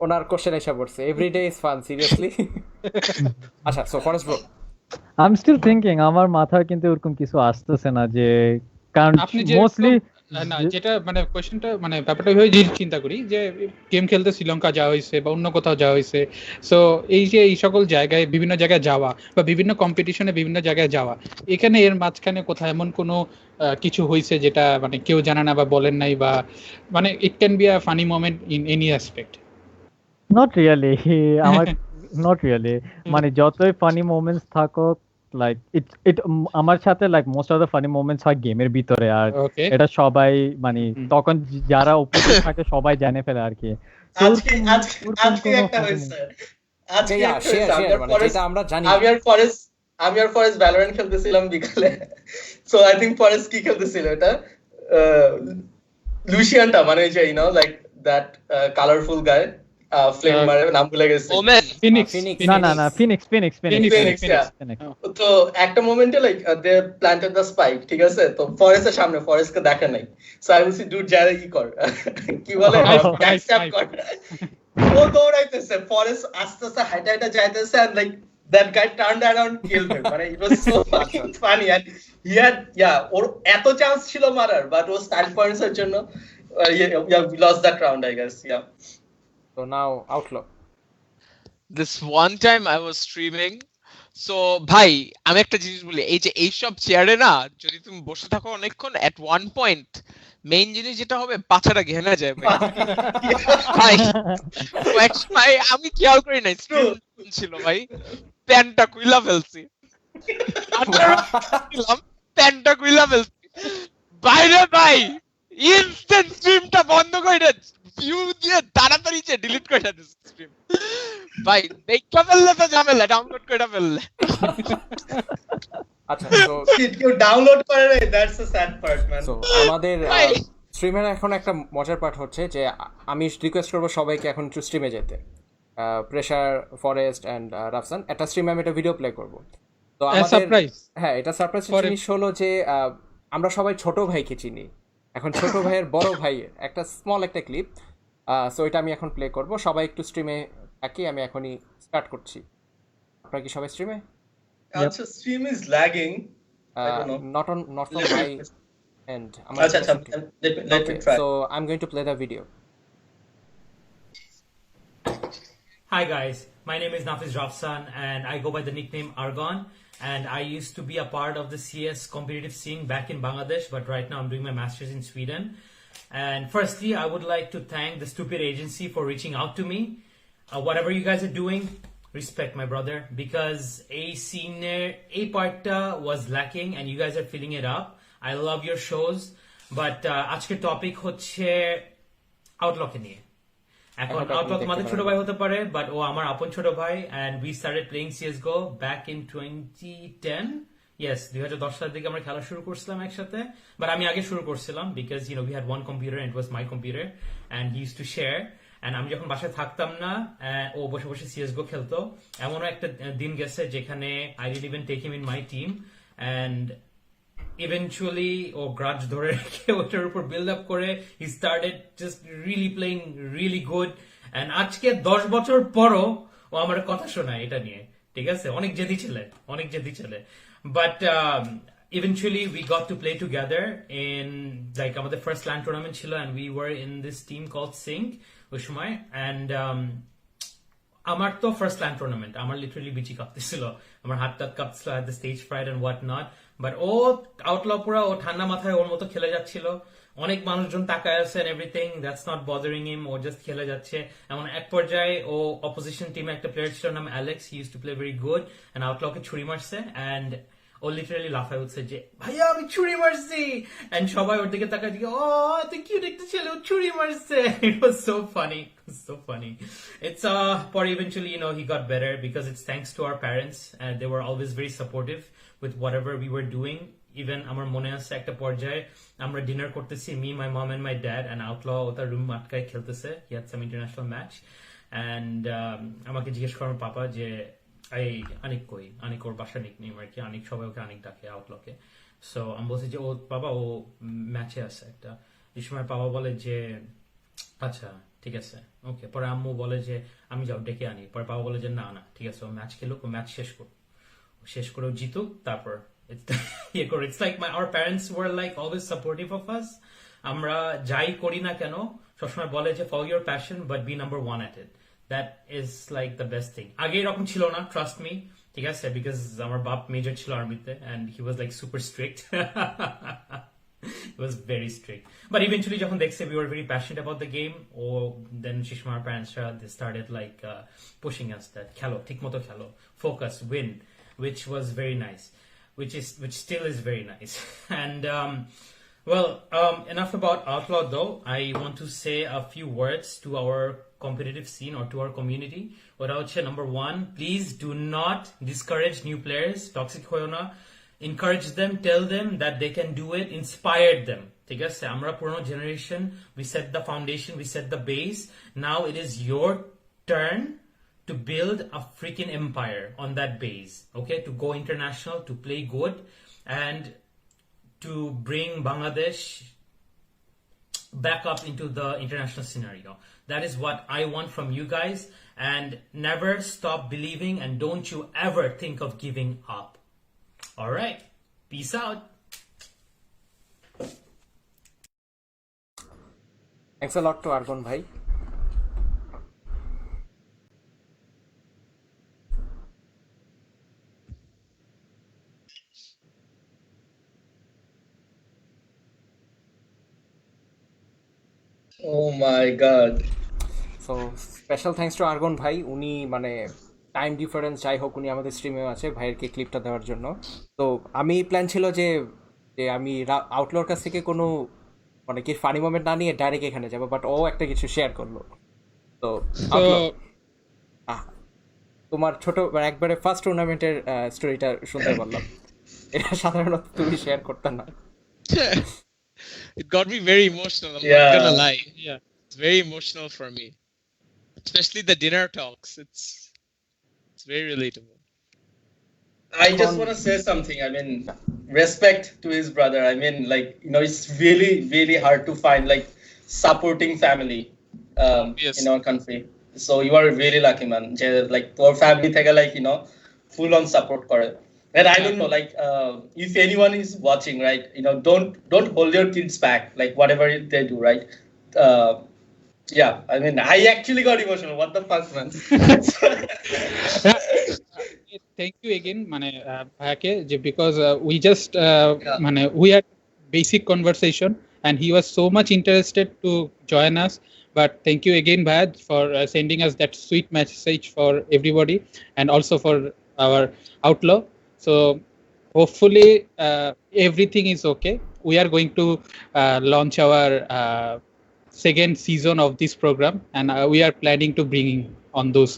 ওনার কোশ্চেন এসে পড়ছে, every day is fun, seriously. আচ্ছা, so first bro, I am still thinking, আমার মাথায় কিন্তু এরকম কিছু আসতেছে না, যে কারণ মোস্টলি না, যেটা মানে কোশ্চেনটা মানে ব্যাপারটা ওইভাবে যে চিন্তা করি যে গেম খেলতে শ্রীলঙ্কা যাওয়া হয়েছে বা অন্য কোথাও যাওয়া হয়েছে, সো এই যে এই সকল জায়গায় বিভিন্ন জায়গায় যাওয়া বা বিভিন্ন কম্পিটিশনে বিভিন্ন জায়গায় যাওয়া, এখানে এর মাঝখানে কোথাও এমন কোনো কিছু হয়েছে যেটা মানে কেউ জানে না বা বলেন নাই, বা মানে it can be a funny moment in any aspect? Not really, আমার নট রিয়েলি, মানে যতই ফানি মোমেন্টস থাকুক, লাইক ইট আমার সাথে like most of the funny moments হয় গেমের ভিতরে, আর এটা সবাই মানে তখন যারা উপরে থাকে সবাই জানে ফেলে আর কি। আজকে একটা হয়েছে, আজকে যেটা আমরা জানি, আমি আর ফরেস্ট ভ্যালোরেন্ট খেলতেছিলাম বিকালে। সো আই থিংক ফরেস্ট কি খেলতেছিল, এটা লুশিয়ানটা, মানে যে you know like that colourful guy, flame মারে, নাম ভুলে গেছি, ফিনিক্স, না ফিনিক্স। তো একটা মোমেন্টে like they planted the spike, ঠিক আছে, তো ফরেস্টের সামনে, ফরেস্টকে দেখে নাই, সো আই বলছি ডুড যা কি কর, কি বলে ব্যাকস্ট্যাপ কর, ও দৌড়াইতেছে, ফরেস্ট আস্তে আস্তে হাইটা হাইটা যাইতেছে, and like that guy turned around and killed him. মানে it was so fucking funny, and he had ওর এত চান্স ছিল মারার, বাট ও স্টাইল পয়েন্টস এর জন্য we lost that round, I guess. So now Outlaw. This one time I was streaming, so ভাই আমি একটা জিনিস বলি, এই যে এইসব চেয়ারে না যদি তুমি বসে থাকো অনেকক্ষণ, at one point মেইন জিনিস যেটা হবে পাছাটা ঘেনা যায় ভাই। ভাই আমি খেয়াল করি নাই, স্ট্রিম ছিল ভাই, প্যান্টটা কুইলা ফেলছি, প্যান্টটা কুইলা ফেলছি বাইরে ভাই, ইনস্ট্যান্ট স্ট্রিমটা বন্ধ করে ভিউ দিয়ে তাড়াতাড়ি যে ডিলিট করে দিস স্ট্রিম ভাই, দেখা ফেললে তো ঝামেলা, ডাউনলোড করে ফেললে। আচ্ছা, তো কেউ ডাউনলোড করে না, that's a sad part man. So আমাদের স্ট্রিমের এখন একটা মজার পার্ট হচ্ছে যে আমি রিকোয়েস্ট করবো সবাইকে এখন একটু স্ট্রিমে যেতে, প্রেশার, ফরেস্ট এন্ড রাফসান, একটা স্ট্রিমে আমি একটা ভিডিও প্লে করবো। তো আমাদের হ্যাঁ, এটা সারপ্রাইজ জিনিস হলো যে আমরা সবাই ছোট ভাইকে চিনি, এখন ছোট ভাইয়ের বড় ভাইয়ের একটা স্মল একটা ক্লিপ, সো এটা আমি এখন প্লে করব। সবাই একটু স্ট্রিমে থাকি, আমি এখনই স্টার্ট করছি। আপনারা কি সবাই স্ট্রিমে? আচ্ছা, stream is lagging, not on my end. Acha, let me try. So I'm going to play the video. Hi guys, my name is Nafiz Rafsan and I go by the nickname Argon, and I used to be a part of the CS competitive scene back in Bangladesh, but right now I'm doing my masters in Sweden. And firstly, I would like to thank the stupid agency for reaching out to me. Whatever you guys are doing, respect my brother, because a senior a part was lacking and you guys are filling it up. I love your shows. But আজকের topic হচ্ছে আউটলকে নিয়ে। এখন আউটলক তোমাদের ছোট ভাই হতে পারে, but ও আমার আপন ছোট ভাই, and we started playing CS:GO back in 2010. Yes, 2010 সালের দিকে আমরা খেলা শুরু করছিলাম একসাথে, বাট আমি আগে শুরু করছিলাম because we had one computer and it was my computer and he used to share. And আমি যখন বাসায় থাকতাম না, ও বসে বসে CS:GO খেলতো। এমনও একটা দিন গেছে যেখানে I didn't even take him in my team, and eventually ও গ্রাজ ধরে রেখে ওটার উপর বিল্ড আপ করে he started just really playing really good, and আজকে 10 বছর পরও ও আমার কথা শোনায় এটা নিয়ে, ঠিক আছে? অনেক জেদি ছেলে, but eventually we got to play together in like আমাদের first LAN tournament ছিল, and we were in this team called Sync ওই সময়, and আমার তো ফার্স্ট ল্যান্ড টুর্নামেন্ট, আমার লিটারালি বিচি কাঁপতেছিল, আমার হাত টাত কাঁপছিল, the stage fright and what not, but ও আউটল পুরা ও ঠান্ডা মাথায় ওর মতো খেলে যাচ্ছিল, অনেক মানুষজন তাকায় আছে and everything, that's not bothering him, ও জাস্ট খেলে যাচ্ছে। এমন এক পর্যায়ে ও অপোজিশন টিমে একটা প্লেয়ার ছিল নাম Alex, he use to play very good, and আউটলকে ছুরি মারছে, এন্ড ও লিটারালি লাফায় উঠছে যে ভাইয়া আমি ছুরি মারছি, এন্ড সবাই ওর দিকে তাকায় দিকে ও তুই কিউট একটা ছেলে, ও ছুরি মারছে। It was so funny. It's but eventually he got better because it's thanks to our parents, and they were always very supportive with whatever we were doing. Even আমার মনে আছে একটা পর্যায়ে আমরা ডিনার করতেছি, me, my mom and my dad, and Outlaw ওটার room আটকায় খেলতেছে, he had some international match, and আমাকে জিজ্ঞেস করে আমার পাপা যে এই আনিক কই, আনিক ওর বাসা নিকনেম আর কি, আনিক সবাই ওকে আনিক ডাকে আউটলকে। সো আমি বলছি যে ও বাবা ও ম্যাচে আছে একটা, এই সময় বাবা বলে যে আচ্ছা ঠিক আছে ওকে, পরে আম্মু বলে যে আমি যাও ডেকে আনি, পরে বাবা বলে যে না ঠিক আছে ও ম্যাচ খেলুক, ও ম্যাচ শেষ করে জিতুক, তারপর it's like our parents were like always supportive of us. আমরা যাই করি না কেন সবসময় বলে যে follow your passion but be number one at it. That is like the best thing. আগে এরকম ছিল না, trust me, ঠিক আছে, because আমার বাপ মেজর ছিল আর্মিতে and he was like super strict. He was very strict. But eventually যখন দেখছে we were very passionate about the game, or then Shishmar parents they started like pushing us that খেলো, ঠিক মতো খেলো, focus, win, which was very nice. Which still is very nice. And enough about Outlaw though. I want to say a few words to our competitive scene or to our community. What I would say, number one, please do not discourage new players. Toxic hoyo na. Encourage them, tell them that they can do it, inspire them. ঠিক আছে, আমরা পুরনো generation, we set the foundation, we set the base. Now it is your turn to build a freaking empire on that base, okay? To go international, to play good, and to bring Bangladesh back up into the international scenario. That is what I want from you guys, and never stop believing, and don't you ever think of giving up. All right, peace out. Thanks a lot to Argon bhai. Oh my god. So special thanks to argon ভাই, উনি মানে time difference যাই হোক উনি আমাদের স্ট্রিমেও আছে ভাইয়েরকে ক্লিপটা দেওয়ার জন্য। তো আমি প্ল্যান ছিল যে আমি আউটলোর কাছ থেকে কোনো মানে কি ফানি মোমেন্ট না নিয়ে ডাইরেক্ট এখানে যাবো, বাট ও একটা কিছু শেয়ার করলো। তো তোমার ছোট একবারে ফার্স্ট টুর্নামেন্টের স্টোরিটা শুনতে পারলাম, এটা সাধারণত তুমি শেয়ার করতে না। It got me very emotional, I'm not gonna lie. Yeah, it's very emotional for me, especially the dinner talks. It's very relatable. I just want to say something. I mean, respect to his brother. I mean, like, it's really, really hard to find like supporting family in our country. So you are really lucky, man. Like, your family theka like, full on support kore. And I don't know, like, if anyone is watching, right, don't hold your kids back, like whatever they do, right? Yeah, I mean, I actually got emotional. What the fuck, man? Thank you again, mane bhayake, because we just we had basic conversation, and he was so much interested to join us. But thank you again, Bhayad, for sending us that sweet message for everybody, and also for our Outlaw. So hopefully everything is okay. We are going to launch our second season of this program, and we are planning to bring on those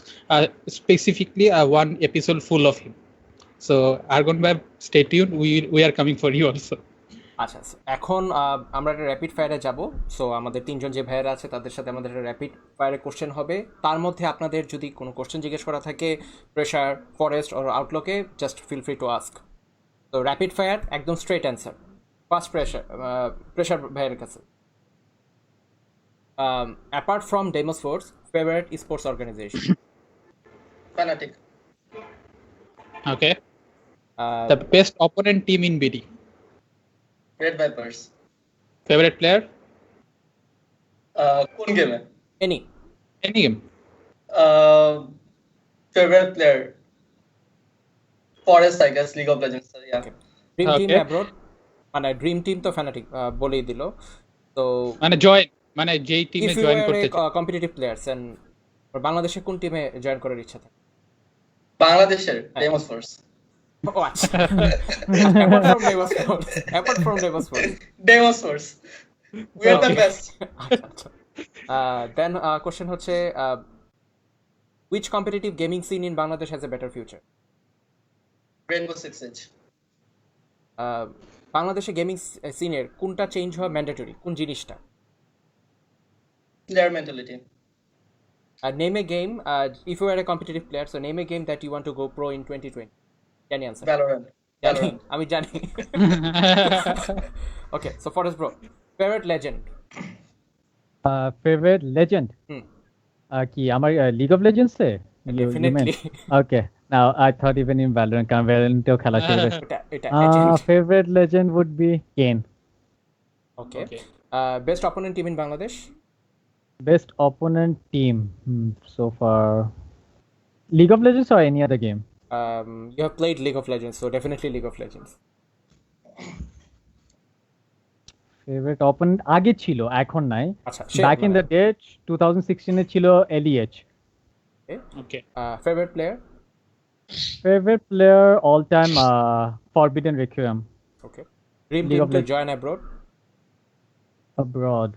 specifically one episode full of him. So Argon Bab, stay tuned. We are coming for you also. আচ্ছা, এখন আমরা একটা rapid ফায়ারে যাব। So আমাদের তিনজন যে ভাইয়েরা আছে তাদের সাথে আমাদের একটা র্যাপিড ফায়ারে কোশ্চেন হবে। তার মধ্যে আপনাদের যদি কোনো কোশ্চেন জিজ্ঞেস করা থাকে প্রেশার, ফরেস্ট অর আউটলুকে, just feel free to ask. তো র্যাপিড ফায়ার, একদম স্ট্রেট অ্যান্সার। ফার্স্ট প্রেশার ভাইয়ের কাছে। Apart from Demos Force, favourite sports organization? Fanatic. Okay. The best opponent team in BD? Red Vipers. Favorite player? কোন গেমে? Any game. Favorite player? Forest, I guess. League of Legends. Yeah. Okay. Dream team abroad? মানে dream team তো fanatic বলেই দিল। তো মানে join, মানে যেই টিমে জয়েন করতে চাই। কম্পিটিটিভ প্লেয়ার্স এন্ড বাংলাদেশে কোন টিমে জয়েন করার ইচ্ছা থাকে? বাংলাদেশের ডেমোস ফোর্স। ও আচ্ছা। Apart from Deimos Force. Deimos Force. We are the best. Then question হচ্ছে which competitive gaming scene in Bangladesh has a better future? Rainbow Six Siege. বাংলাদেশে গেমিং সিনের কোনটা চেঞ্জ হওয়া ম্যান্ডেটরি, কোন জিনিসটা? Their mentality. Name a game, if you are a competitive player, so name a game that you want to go pro in 2020. Can you answer? Valorant. আমি জানি। Okay, so Forest bro, favorite legend? Favorite legend? কি আমার League of Legends A? Definitely. Okay, now I thought even in Valorant, কারণ Valorant-এও খেলা ছিল। Favorite legend would be Kane. Okay. Best opponent team in Bangladesh? Best opponent team so far, League of Legends or any other game? You have played League of Legends, so definitely League of Legends. Favorite opponent আগে ছিল, এখন নাই। আচ্ছা, back in the day 2016 এ ছিল LEH. Okay. Favorite player? Favorite player all time Forbidden Requiem. Okay. Dream team to join abroad? Abroad.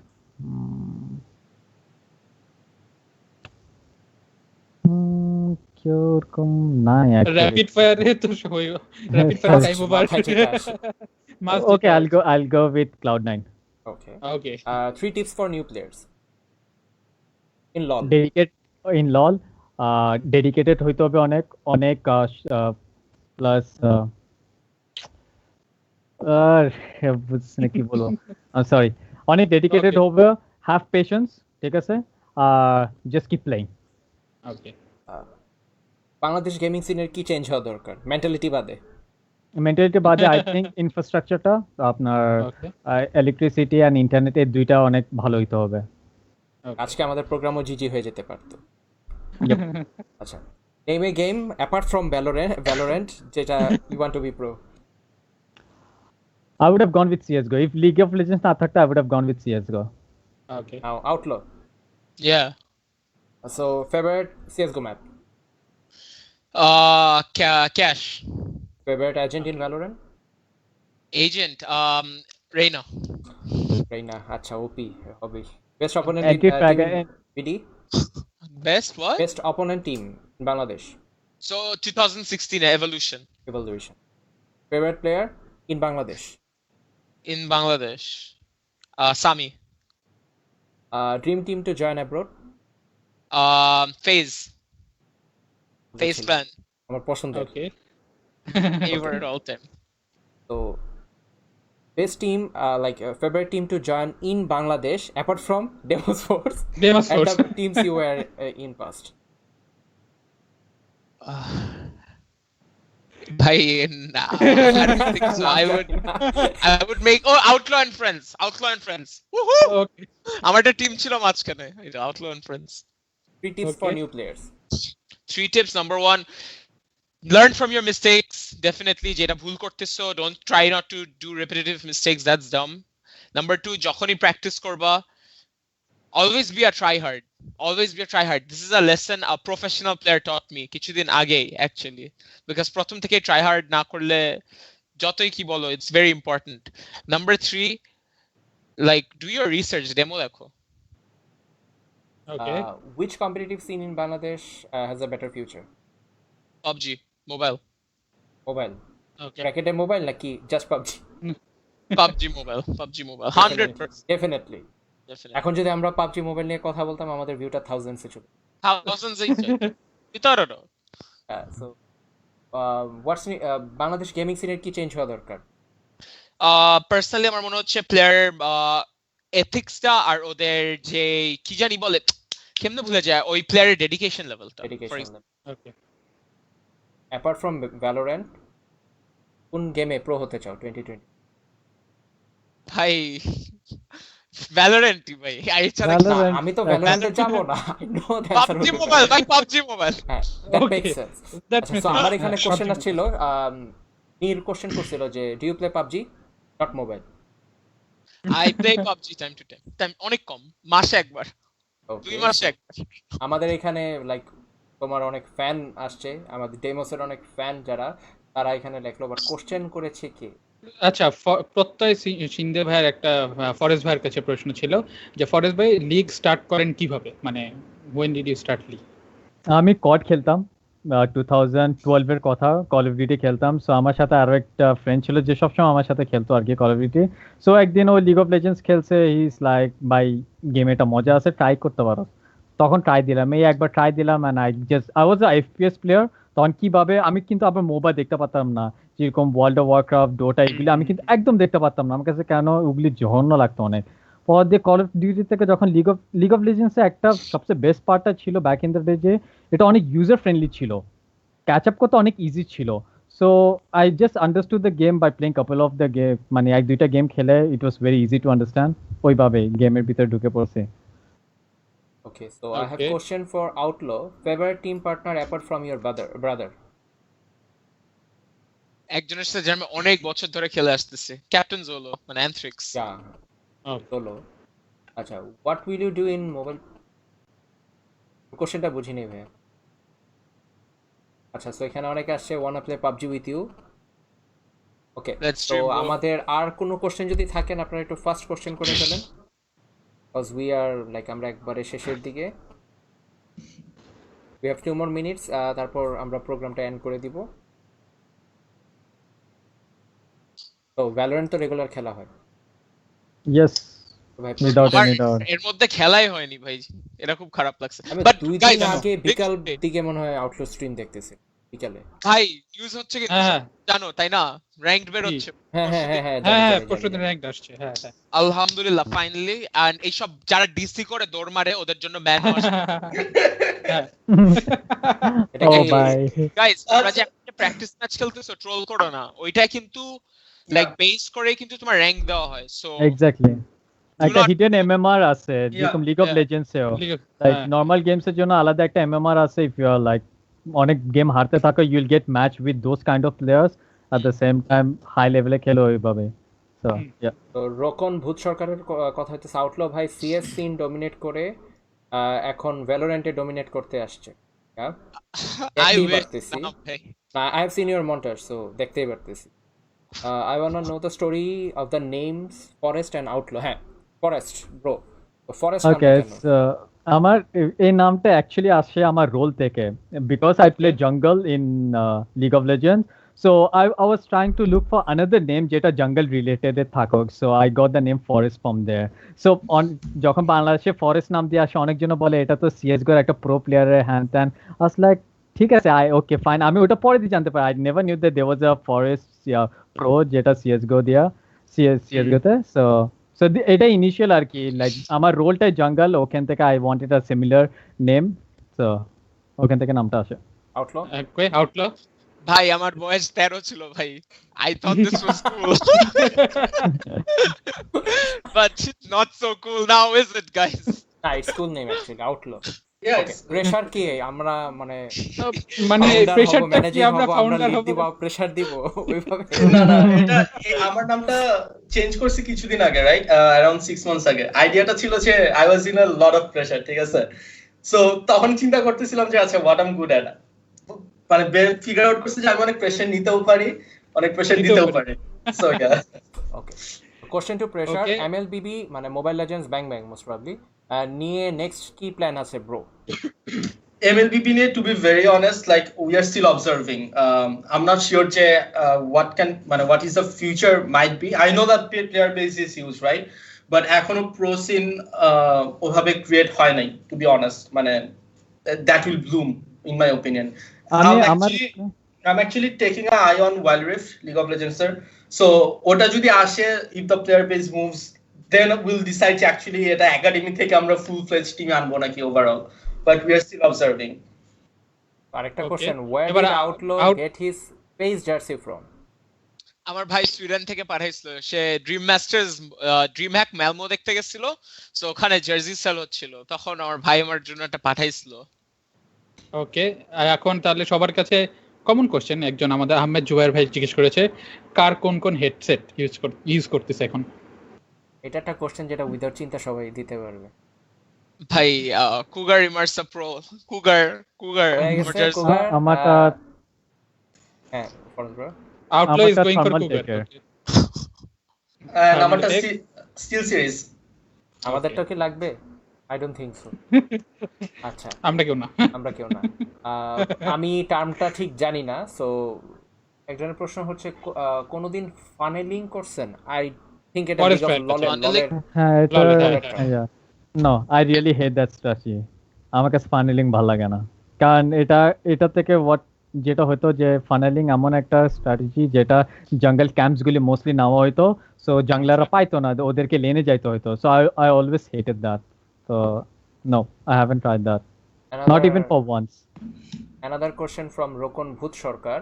কিরকম নাই rapid ফায়ারে তো সবাই rapid fire time over. Okay, I'll go with Cloud9. Okay. 3 tips for new players in LoL. Dedicated হইতে হবে অনেক plus বুঝছেন কি বলবো, সরি, অনেক ডেডিকেটেড হবে, হ্যাভ পেশেন্স, ঠিক আছে, জাস্ট কিপ প্লেইং। ওকে। বাংলাদেশ গেমিং সিনের কি চেঞ্জ হওয়া দরকার মেন্টালিটি বাদে? আই থিংক ইনফ্রাস্ট্রাকচারটা আপনার ইলেকট্রিসিটি এন্ড ইন্টারনেট এই দুইটা অনেক ভালো হইতে হবে। আজকে আমাদের প্রোগ্রামও জিজি হয়ে যেতে পারতো। আচ্ছা, name a game apart from Valorant যেটা you want to be pro. I would have gone with CS:GO. If League of Legends না থাকতো, I would have gone with CS:GO. Okay. Now Outlaw. Yeah. So favorite CS:GO map? Cash. Favorite agent in Valorant? Agent, Reyna. Acha, OP hobby. Best opponent in BD? Best what? Best opponent team in Bangladesh. So 2016 Evolution. Favorite player in Bangladesh? In Bangladesh, Sami. Dream team to join abroad? FaZe Clan. আমার পছন্দ। Okay. Favorite all time. So best team, like favorite team to join in Bangladesh apart from Deimos Force and the teams you were in past. Bhai, nah, I don't think so. I would make Outlaw and Friends. Woohoo! Okay. আমার একটা team ছিল মাঝখানে, Outlaw and Friends. 3 tips for new players. 3 tips. Number 1, learn from your mistakes. Definitely যেটা ভুল করতেছো, don't try not to do repetitive mistakes, that's dumb. Number 2, যখনই practice করবা, always be a tryhard. This is a lesson a professional player taught me কিছুদিন আগে actually, because প্রথম থেকে tryhard না করলে যতই কি বলো, it's very important. Number 3, like do your research, demo দেখো. Okay. Which competitive scene in Bangladesh has a better future? PUBG mobile. Mobile. Okay. Racket mobile নাকি just PUBG? PUBG mobile 100%. Definitely. এখন যদি আমরা PUBG মোবাইল নিয়ে কথা বলতাম আমাদের ভিউটা thousands এ চলে। Thousands এই ভিতরও। So what's বাংলাদেশ গেমিং সিনের কি চেঞ্জ হওয়া দরকার? পার্সোনালি আমার মনে হচ্ছে প্লেয়ার এথিক্সটা আর ওদের যে কি জানি বলে কেমনে ভুলে যায় ওই প্লেয়ারের ডেডিকেশন লেভেলটা। ওকে। অ্যাপার্ট ফ্রম ভ্যালোরেন্ট কোন গেমে প্রো হতে চাও 2020? ভাই ভ্যালোরেন্ট ভাই। আমি তো ভ্যালোরেন্টে যাব না। I know that. PUBG mobile ভাই, PUBG মোবাইল। হ্যাঁ, that makes sense. So আমার এখানে কোশ্চেন ছিল নীর কোশ্চেন করছিল যে do you play PUBG not mobile? I play PUBG time to time অনেক কম, মাসে একবার, 2 মাসে একবার। আমাদের এখানে লাইক তোমার অনেক ফ্যান আসছে, আমাদের ডেমোসের অনেক ফ্যান যারা, তারা এখানে লেখলো বাট কোশ্চেন করেছে কি? আচ্ছা, প্রত্যয় সিন্ধে ভাইয়ের একটা ফরেস্ট ভাইয়ের কাছে প্রশ্ন ছিল যে ফরেস্ট ভাই লিগ স্টার্ট করেন কিভাবে, মানে when did you start league? আমি কড খেলতাম 2012 এর কথা, কল অফ ডিউটি খেলতাম। সো আমার সাথে আরো একটা ফ্রেন্ড ছিল যে সবসময় আমার সাথে খেলতো আর কি কল অফ ডিউটি। সো একদিন ও লিগ অফ লেজেন্ডস খেলছে, হি ইজ লাইক ভাই গেমে এটা মজা আছে, ট্রাই করতে পারো। তখন ট্রাই দিলাম, এই একবার ট্রাই দিলাম and I was a FPS player. তখন কিভাবে আমি কিন্তু আবার মোবাইল দেখতে পারতাম না, যেরকম ওয়ার্ল্ড অফ ওয়ারক্রাফট, ডোটা, এগুলি আমি কিন্তু একদম দেখতে পারতাম না। আমার কাছে কেন ওগুলি জঘন্য লাগতো অনেক। পর দিয়ে কল অফ ডিউটি থেকে যখন লিগ অফ লেজেন্ডস একটা সবচেয়ে বেস্ট পার্টটা ছিল ব্যাক ইন দ্য ডে যে এটা অনেক ইউজার ফ্রেন্ডলি ছিল, ক্যাচ আপ করতে অনেক ইজি ছিল। So I just understood the game by playing couple of the game, মানে এক দুইটা গেম খেলে it was very easy to understand, ওইভাবে গেমের ভিতরে ঢুকে পড়ছে। Okay, so I have question for Outlaw. Favorite team partner apart from your brother? একজনের সাথে আমি অনেক বছর ধরে খেলে আসতেছি, ক্যাপ্টেন জোলো, মানে অ্যানথ্রিক্স। Zolo. আচ্ছা, what will you do in mobile? কোশ্চেনটা বুঝিনি ভাই। আচ্ছা, সো এখানে অনেকে আসছে wanna play PUBG with you. ওকে, তো আমাদের আর কোনো কোশ্চেন যদি থাকেন আপনারা একটু ফার্স্ট কোশ্চেন করে ফেলেন, because we are like আমরা একবারে শেষের দিকে, we have 2 more minutes, তারপর আমরা প্রোগ্রামটা এন্ড করে দিব। তো ভ্যালোরেন্ট তো রেগুলার খেলা হয়? ইয়েস, এর মধ্যে খেলাই হয়নি ভাই, এটা খুব খারাপ লাগছে। বাট 2 দিন আগে বিকাল দিকে মনে হয় আউটলো স্ট্রিম দেখতেছি বিকালে। ভাই ইউজ হচ্ছে কি জানো তাই না, র‍্যাঙ্কড বের হচ্ছে। হ্যাঁ পরশুদিন র‍্যাঙ্কড আসছে। হ্যাঁ আলহামদুলিল্লাহ ফাইনালি। এন্ড এইসব যারা ডিসি করে দৌড় মারে ওদের জন্য ব্যান আসে। ও ভাই গাইস, তোমরা যে একটা প্র্যাকটিস ম্যাচ খেলতেছো ট্রোল করো না, ওইটা কিন্তু লাইক বেস করে কিন্তু তোমার র‍্যাঙ্ক দেওয়া হয়। সো এক্স্যাক্টলি একটা হিডেন এমএমআর আছে যেরকম লিগ অফ লেজেন্ডস এও, লাইক নরমাল গেমস এর জন্য আলাদা একটা এমএমআর আছে। ইফ ইউ আর লাইক অনেক গেম হারতে থাকো, you will get match with those kind of players at the same time high লেভেলে খেলো ওইভাবে। সো তো রকন ভূত সরকারের কথা হচ্ছে আউটলো ভাই সিএস সিন ডমিনেট করে এখন ভ্যালোরেন্টে ডমিনেট করতে আসছে। I have seen your montage, so দেখতেই পারতেছি। I want to know the story of the names Forest and Outlaw. হ্যাঁ, Forest bro. Forest Okay, so আমার এই নামটা অ্যাকচুয়ালি আসে আমার রোল থেকে, because I play jungle in League of Legends. So I was trying to look for another name যেটা jungle related থাকুক, so I got the name Forest from there. So যখন বাংলাদেশে ফরেস্ট নাম দিয়ে আসে অনেকজন বলে এটা তো CS:GO এর একটা প্রো প্লেয়ারের হ্যান্ড ত্যান। I was like ঠিক আছে, ওকে ফাইন, আমি ওটা পরে দিয়ে জানতে পারি। I never knew that there was a Forest pro যেটা CS:GO দিয়া CS:GO তে। So এটা ইনিশিয়াল আর কি, লাইক আমার রোলটাই জঙ্গল, ওখান থেকে I wanted a similar name, so ওখান থেকে নামটা আসে। আউটলো ভাই আমার বয়স 13 ছিল ভাই। I thought this was cool. But not so cool now, is it guys? It's cool name actually, Outlaw. Pressure কি আমরা মানে প্রেসারটা কি আমরা ফাউন্ডার হব, প্রেসার দিব ওইভাবে? না এটা আমার নামটা চেঞ্জ করছি কিছুদিন আগে, রাইট अराउंड 6 মান্থস আগে। আইডিয়াটা ছিল যে I was in a lot of pressure, ঠিক আছে। সো তখন চিন্তা করতেছিলাম যে আচ্ছা what I am good at, মানে ফিগার আউট করছি যে আমি অনেক প্রেসার নিতেও পারি, অনেক প্রেসার দিতেও পারে so yeah okay question to Pressure Okay. MLBB মানে Mobile Legends Bang Bang most probably নিয়ে নেক্সট কি প্ল্যান আছে ব্রো? MLBB নিয়ে to be very honest like we are still observing I'm not sure যে what is the future might be. I know that player base is huge right but এখনো pro scene ওভাবে create হয় নাই to be honest মানে that will bloom in my opinion. I'm actually taking an eye on Wild Rift League of Legends sir. So ওটা যদি আসে if the player base moves then we'll decide to actually এটা academy থেকে আমরা ফুল ফ্লেজ team আনবো নাকি overall but we are still observing. আরেকটা question where did Outlaw get his face jersey from? আমার ভাই সুইডেন থেকে পাঠাইছিল সে ড্রিম মাস্টার্স ড্রিম হ্যাক ম্যালমো দেখতে গেছিল সো ওখানে জার্সি সেল হচ্ছিল তখন আমার ভাই আমার জন্য একটা পাঠাইছিল ওকে এখন তাহলে সবার কাছে কমন কোশ্চেন একজন আমাদের আহমেদ জুবাইর ভাই জিজ্ঞেস করেছে কার কোন কোন হেডসেট ইউজ করতেছে এখন এটা একটা কোশ্চেন যেটা উইদাউট চিন্তা সবাই দিতে পারবে ভাই কুগার ইমার্সা প্রো কুগার আমারটা হ্যাঁ ফরজ bro Outlaw is going for Cougar. And আমারটা স্টিল সিরিজ আমাদেরটা কি লাগবে? I don't think so. আচ্ছা আমরা কেউ না আমি টার্মটা ঠিক জানি না সো একজনের প্রশ্ন হচ্ছে কোনোদিন ফানেলিং করছেন? আই থিংক এটা ললের হ্যাঁ এটা no I really hate that strategy আমার কাছে ফানেলিং ভালো লাগে না কারণ এটা থেকে যেটা হতো যে ফানেলিং এমন একটা স্ট্র্যাটেজি যেটা জঙ্গল ক্যাম্পসগুলি মোস্টলি নেওয়া হতো সো জঙ্গলাররা পাইতো না ওদেরকে লেনে যাইতে হতো so I always hated that so no I haven't tried that not even for once. Another question from Rokon Bhut Sarkar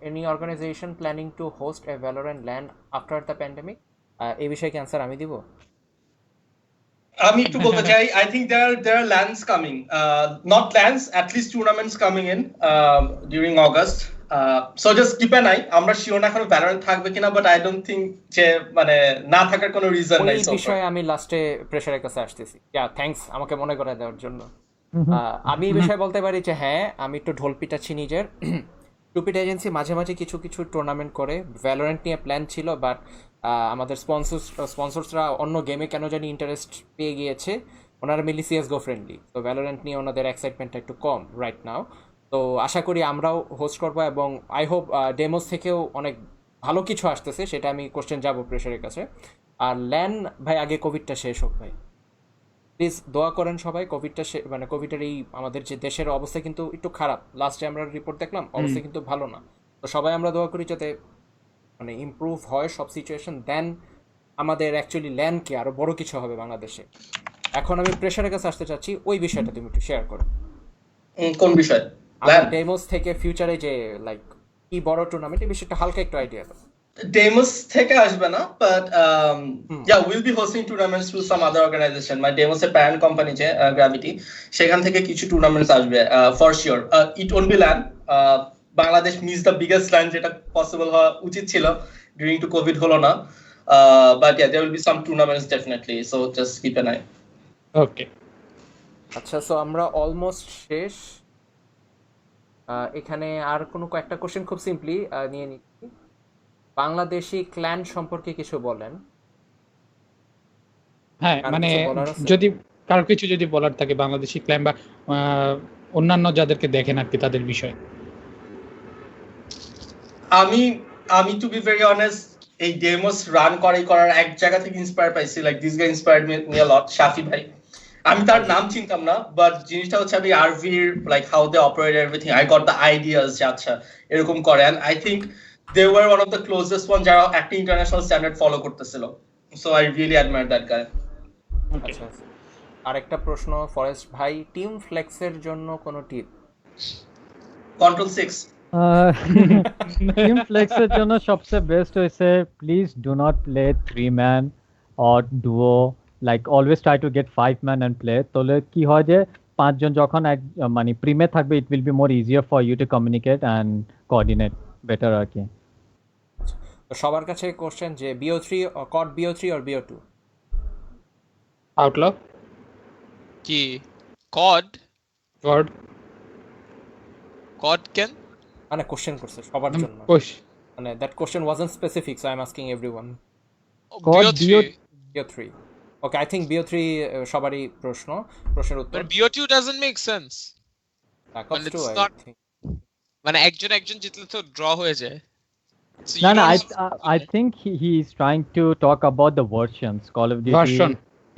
any organization planning to host a Valorant LAN after the pandemic এই বিষয়ে কি answer আমি দিব? আমি একটু বলতে চাই I think there are LANs coming not LANs at least tournaments coming in during August so just keep an eye আমরা শিওর না এখনো Valorant থাকবে কিনা but I don't think যে মানে না থাকার কোনো রিজন নাই এই বিষয়ে আমি লাস্টে প্রেসারের কাছে আসতেছি থ্যাঙ্কস আমাকে মনে করে দেওয়ার জন্য আমি এই বিষয়ে বলতে পারি যে হ্যাঁ আমি একটু ঢোল পিটাচ্ছি নিজের টুপিট এজেন্সি মাঝে মাঝে কিছু টুর্নামেন্ট করে ভ্যালোরেন্ট নিয়ে প্ল্যান ছিল বাট আমাদের স্পন্সরসরা অন্য গেমে কেন জানি ইন্টারেস্ট পেয়ে গিয়েছে ওনারা মিলি CSGO ফ্রেন্ডলি তো ভ্যালোরেন্ট নিয়ে ওনাদের এক্সাইটমেন্টটা একটু কম রাইট নাও তো আশা করি আমরাও হোস্ট করবো এবং আই হোপ ডেমোস থেকেও অনেক ভালো কিছু আসতেছে সেটা আমি কোশ্চেন যাবো প্রেসারের কাছে আর ল্যান ভাই আগে কোভিডটা শেষ হোক ভাই প্লিজ দোয়া করেন সবাই কোভিডটা মানে কোভিডের এই আমাদের যে দেশের অবস্থা কিন্তু একটু খারাপ লাস্টে আমরা রিপোর্ট দেখলাম অবস্থা কিন্তু ভালো না তো সবাই আমরা দোয়া করি যাতে মানে ইমপ্রুভ হয় সব সিচুয়েশন দেন আমাদের অ্যাকচুয়ালি ল্যান্ডকে আরো বড় কিছু হবে বাংলাদেশে এখন আমি প্রেসারের কাছে আসতে চাচ্ছি ওই বিষয়টা তুমি একটু শেয়ার করো কোন বিষয় ডেমোস থেকে ফিউচারে যে লাইক কি বড় টুর্নামেন্ট এই বিষয়টা হালকা একটু আইডিয়া দাও Deimos থেকে আসবে না but yeah we'll be hosting tournaments through some other organization my Deimos এর parent company যে Gravity সেখান থেকে কিছু টুর্নামেন্টস আসবে for sure it won't be LAN Bangladesh miss the biggest LAN যেটা পসিবল হওয়া উচিত ছিল during to covid হলো না but yeah there will be some tournaments definitely so just keep an eye okay আচ্ছা সো আমরা অলমোস্ট শেষ এখানে আর কোনো কয়েকটা কোশ্চেন খুব সিম্পলি নিয়ে নিচ্ছি বাংলাদেশি ক্ল্যান সম্পর্কে কিছু বলেন হ্যাঁ মানে যদি কারো কিছু যদি বলার থাকে বাংলাদেশি ক্ল্যান বা অন্যান্য যাদেরকে দেখেন আর কি তাদের বিষয়ে আমি টু বি ভেরি অনেস্ট এই ডেমোস রান করার এক জায়গা থেকে ইন্সপায়ার পাইছি like this guy inspired me a lot Shafi ভাই আমি তার নাম চিনতাম না বাট জিনিসটা হচ্ছে আমি আরভির like how they operate everything I got the ideas যে আচ্ছা এরকম করে and I think they were one of the closest one যারা একটা ইন্টারন্যাশনাল স্ট্যান্ডার্ড ফলো করতেছিল so I really admire that guy আরেকটা প্রশ্ন ফরেস্ট ভাই টিম ফ্লেক্সের জন্য কোনো টিপ কন্ট্রোল 6 টিম ফ্লেক্সের জন্য সবচেয়ে বেস্ট হইছে please do not play 3 man or duo like always try to get 5 man and play তাহলে কি হয় যে পাঁচজন যখন এক মানে প্রিমে থাকবে it will be more easier for you to communicate and coordinate better আর কি তো সবার কাছে কোশ্চেন যে BO3 code BO3 or BO2 আউটলক কি কড কেন মানে কোশ্চেন করছে সবার জন্য, মানে that question wasn't specific, so I am asking everyone. BO3 okay, I think BO3 সবারই প্রশ্নের উত্তর। But BO2 doesn't make sense. Comes to, I think. মানে একজন জিতলে তো ড্র হয়ে যায়। So No, you no, don't- I think he is trying to talk about the versions, Call of Duty, Version.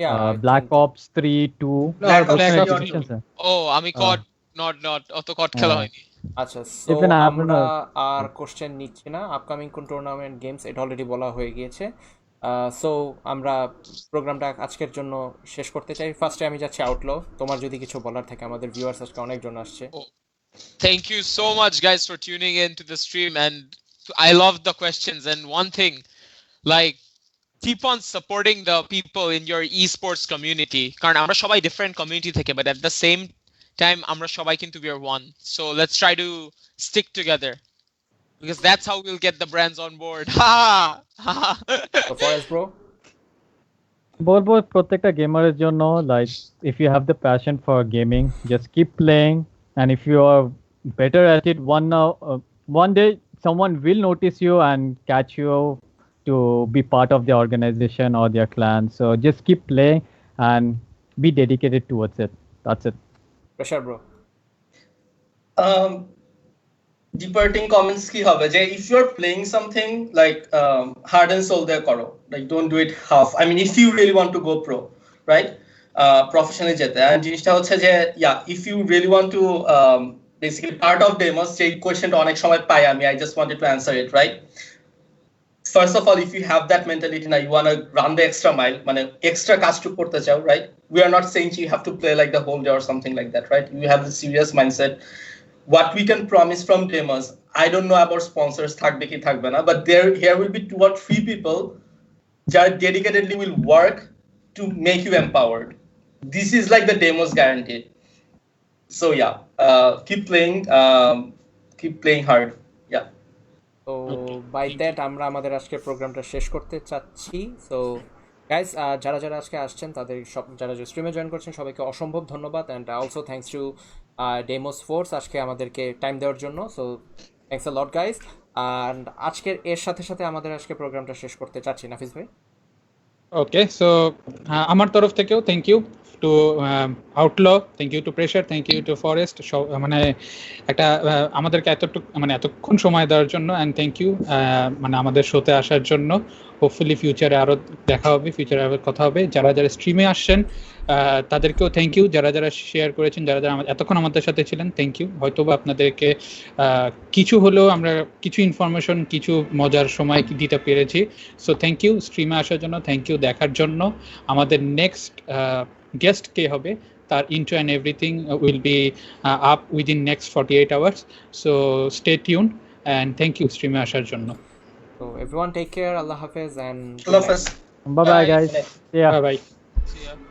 Yeah, I Black think- Ops 3, 2. Black Ops Black 3 Ops or 3. 2. Oh, আমি code not অত code খেলা হয়নি। আচ্ছা, so Even I haven't আমরা আর question নিচ্ছি না, upcoming কোন tournament games এটা অলরেডি বলা হয়ে গিয়েছে। সো আমরা প্রোগ্রামটা আজকের জন্য শেষ করতে চাই। ফার্স্টে আমি যাচ্ছি আউটলো, তোমার যদি কিছু বলার থাকে, আমাদের ভিউয়ার্স আজকে অনেকজন আসছে। Thank you so much guys for tuning in to the stream, and I love the questions. And one thing, like, keep on supporting the people in your esports community, কারণ আমরা সবাই different community থেকে, but at the same time আমরা সবাই কিন্তু we are one, so let's try to stick together because that's how we'll get the brands on board. So Forest bro, বলবো প্রত্যেকটা গেমারের জন্য, like if you have the passion for gaming, just keep playing, and if you are better at it, one day someone will notice you and catch you to be part of the organization or their clan. So just keep playing and be dedicated towards it. That's it. Pressure bro. Departing comments কি হবে যে if you're playing something like heart and soul দিয়ে করো, like don't do it half. I mean if you really want to go pro, right, professionally যেতে, and জিনিসটা হচ্ছে যে if you really want to basically part of Deimos, যে কোয়েশ্চেনটা অনেক সময় পাই আমি, I just wanted to answer it, right? First of all, if you have that mentality now, you want to run the extra mile, মানে extra কাজটুকু করতে চাও, right? We are not saying you have to play like the whole day or something like that, right? You have the serious mindset. What we can promise from Deimos, I don't know about sponsors, থাকবে কি থাকবে না, but here will be 2 or 3 people that dedicatedly will work to make you empowered. This is like the Deimos guarantee. So keep playing hard. তো by that আমরা আমাদের আজকের প্রোগ্রামটা শেষ করতে চাচ্ছি। সো গাইস, যারা যারা আজকে আসছেন, তাদের যারা স্ট্রিমে জয়েন করছেন সবাইকে অসম্ভব ধন্যবাদ, and also thanks to demos force আজকে আমাদেরকে টাইম দেওয়ার জন্য। So thanks a lot guys, and আজকের এর সাথে সাথে আমাদের আজকে প্রোগ্রামটা শেষ করতে চাচ্ছি। নাফিস ভাই। ওকে, সো আমার তরফ থেকেও thank you to Outlaw, thank you to Pressure, thank you to Forest, মানে একটা আমাদেরকে এতক্ষণ সময় দেওয়ার জন্য, অ্যান্ড থ্যাংক ইউ মানে আমাদের শোতে আসার জন্য। হোপফুলি ফিউচারে আরও দেখা হবে, ফিউচারে আরও কথা হবে। যারা যারা স্ট্রিমে আসছেন তাদেরকেও থ্যাংক ইউ, যারা যারা শেয়ার করেছেন, যারা যারা এতক্ষণ আমাদের সাথে ছিলেন, থ্যাংক ইউ। হয়তোবা আপনাদেরকে কিছু হলেও আমরা কিছু ইনফরমেশন, কিছু মজার সময় দিতে পেরেছি। সো থ্যাংক ইউ স্ট্রিমে আসার জন্য, থ্যাংক ইউ দেখার জন্য। আমাদের নেক্সট গেস্ট কে হবে তার intro and everything will be up within next 48 hours. So stay tune and thank you স্ট্রিমে আসার জন্য। So everyone take care, Allah Hafiz, and Allah Hafiz. Bye bye guys. Bye bye. See ya.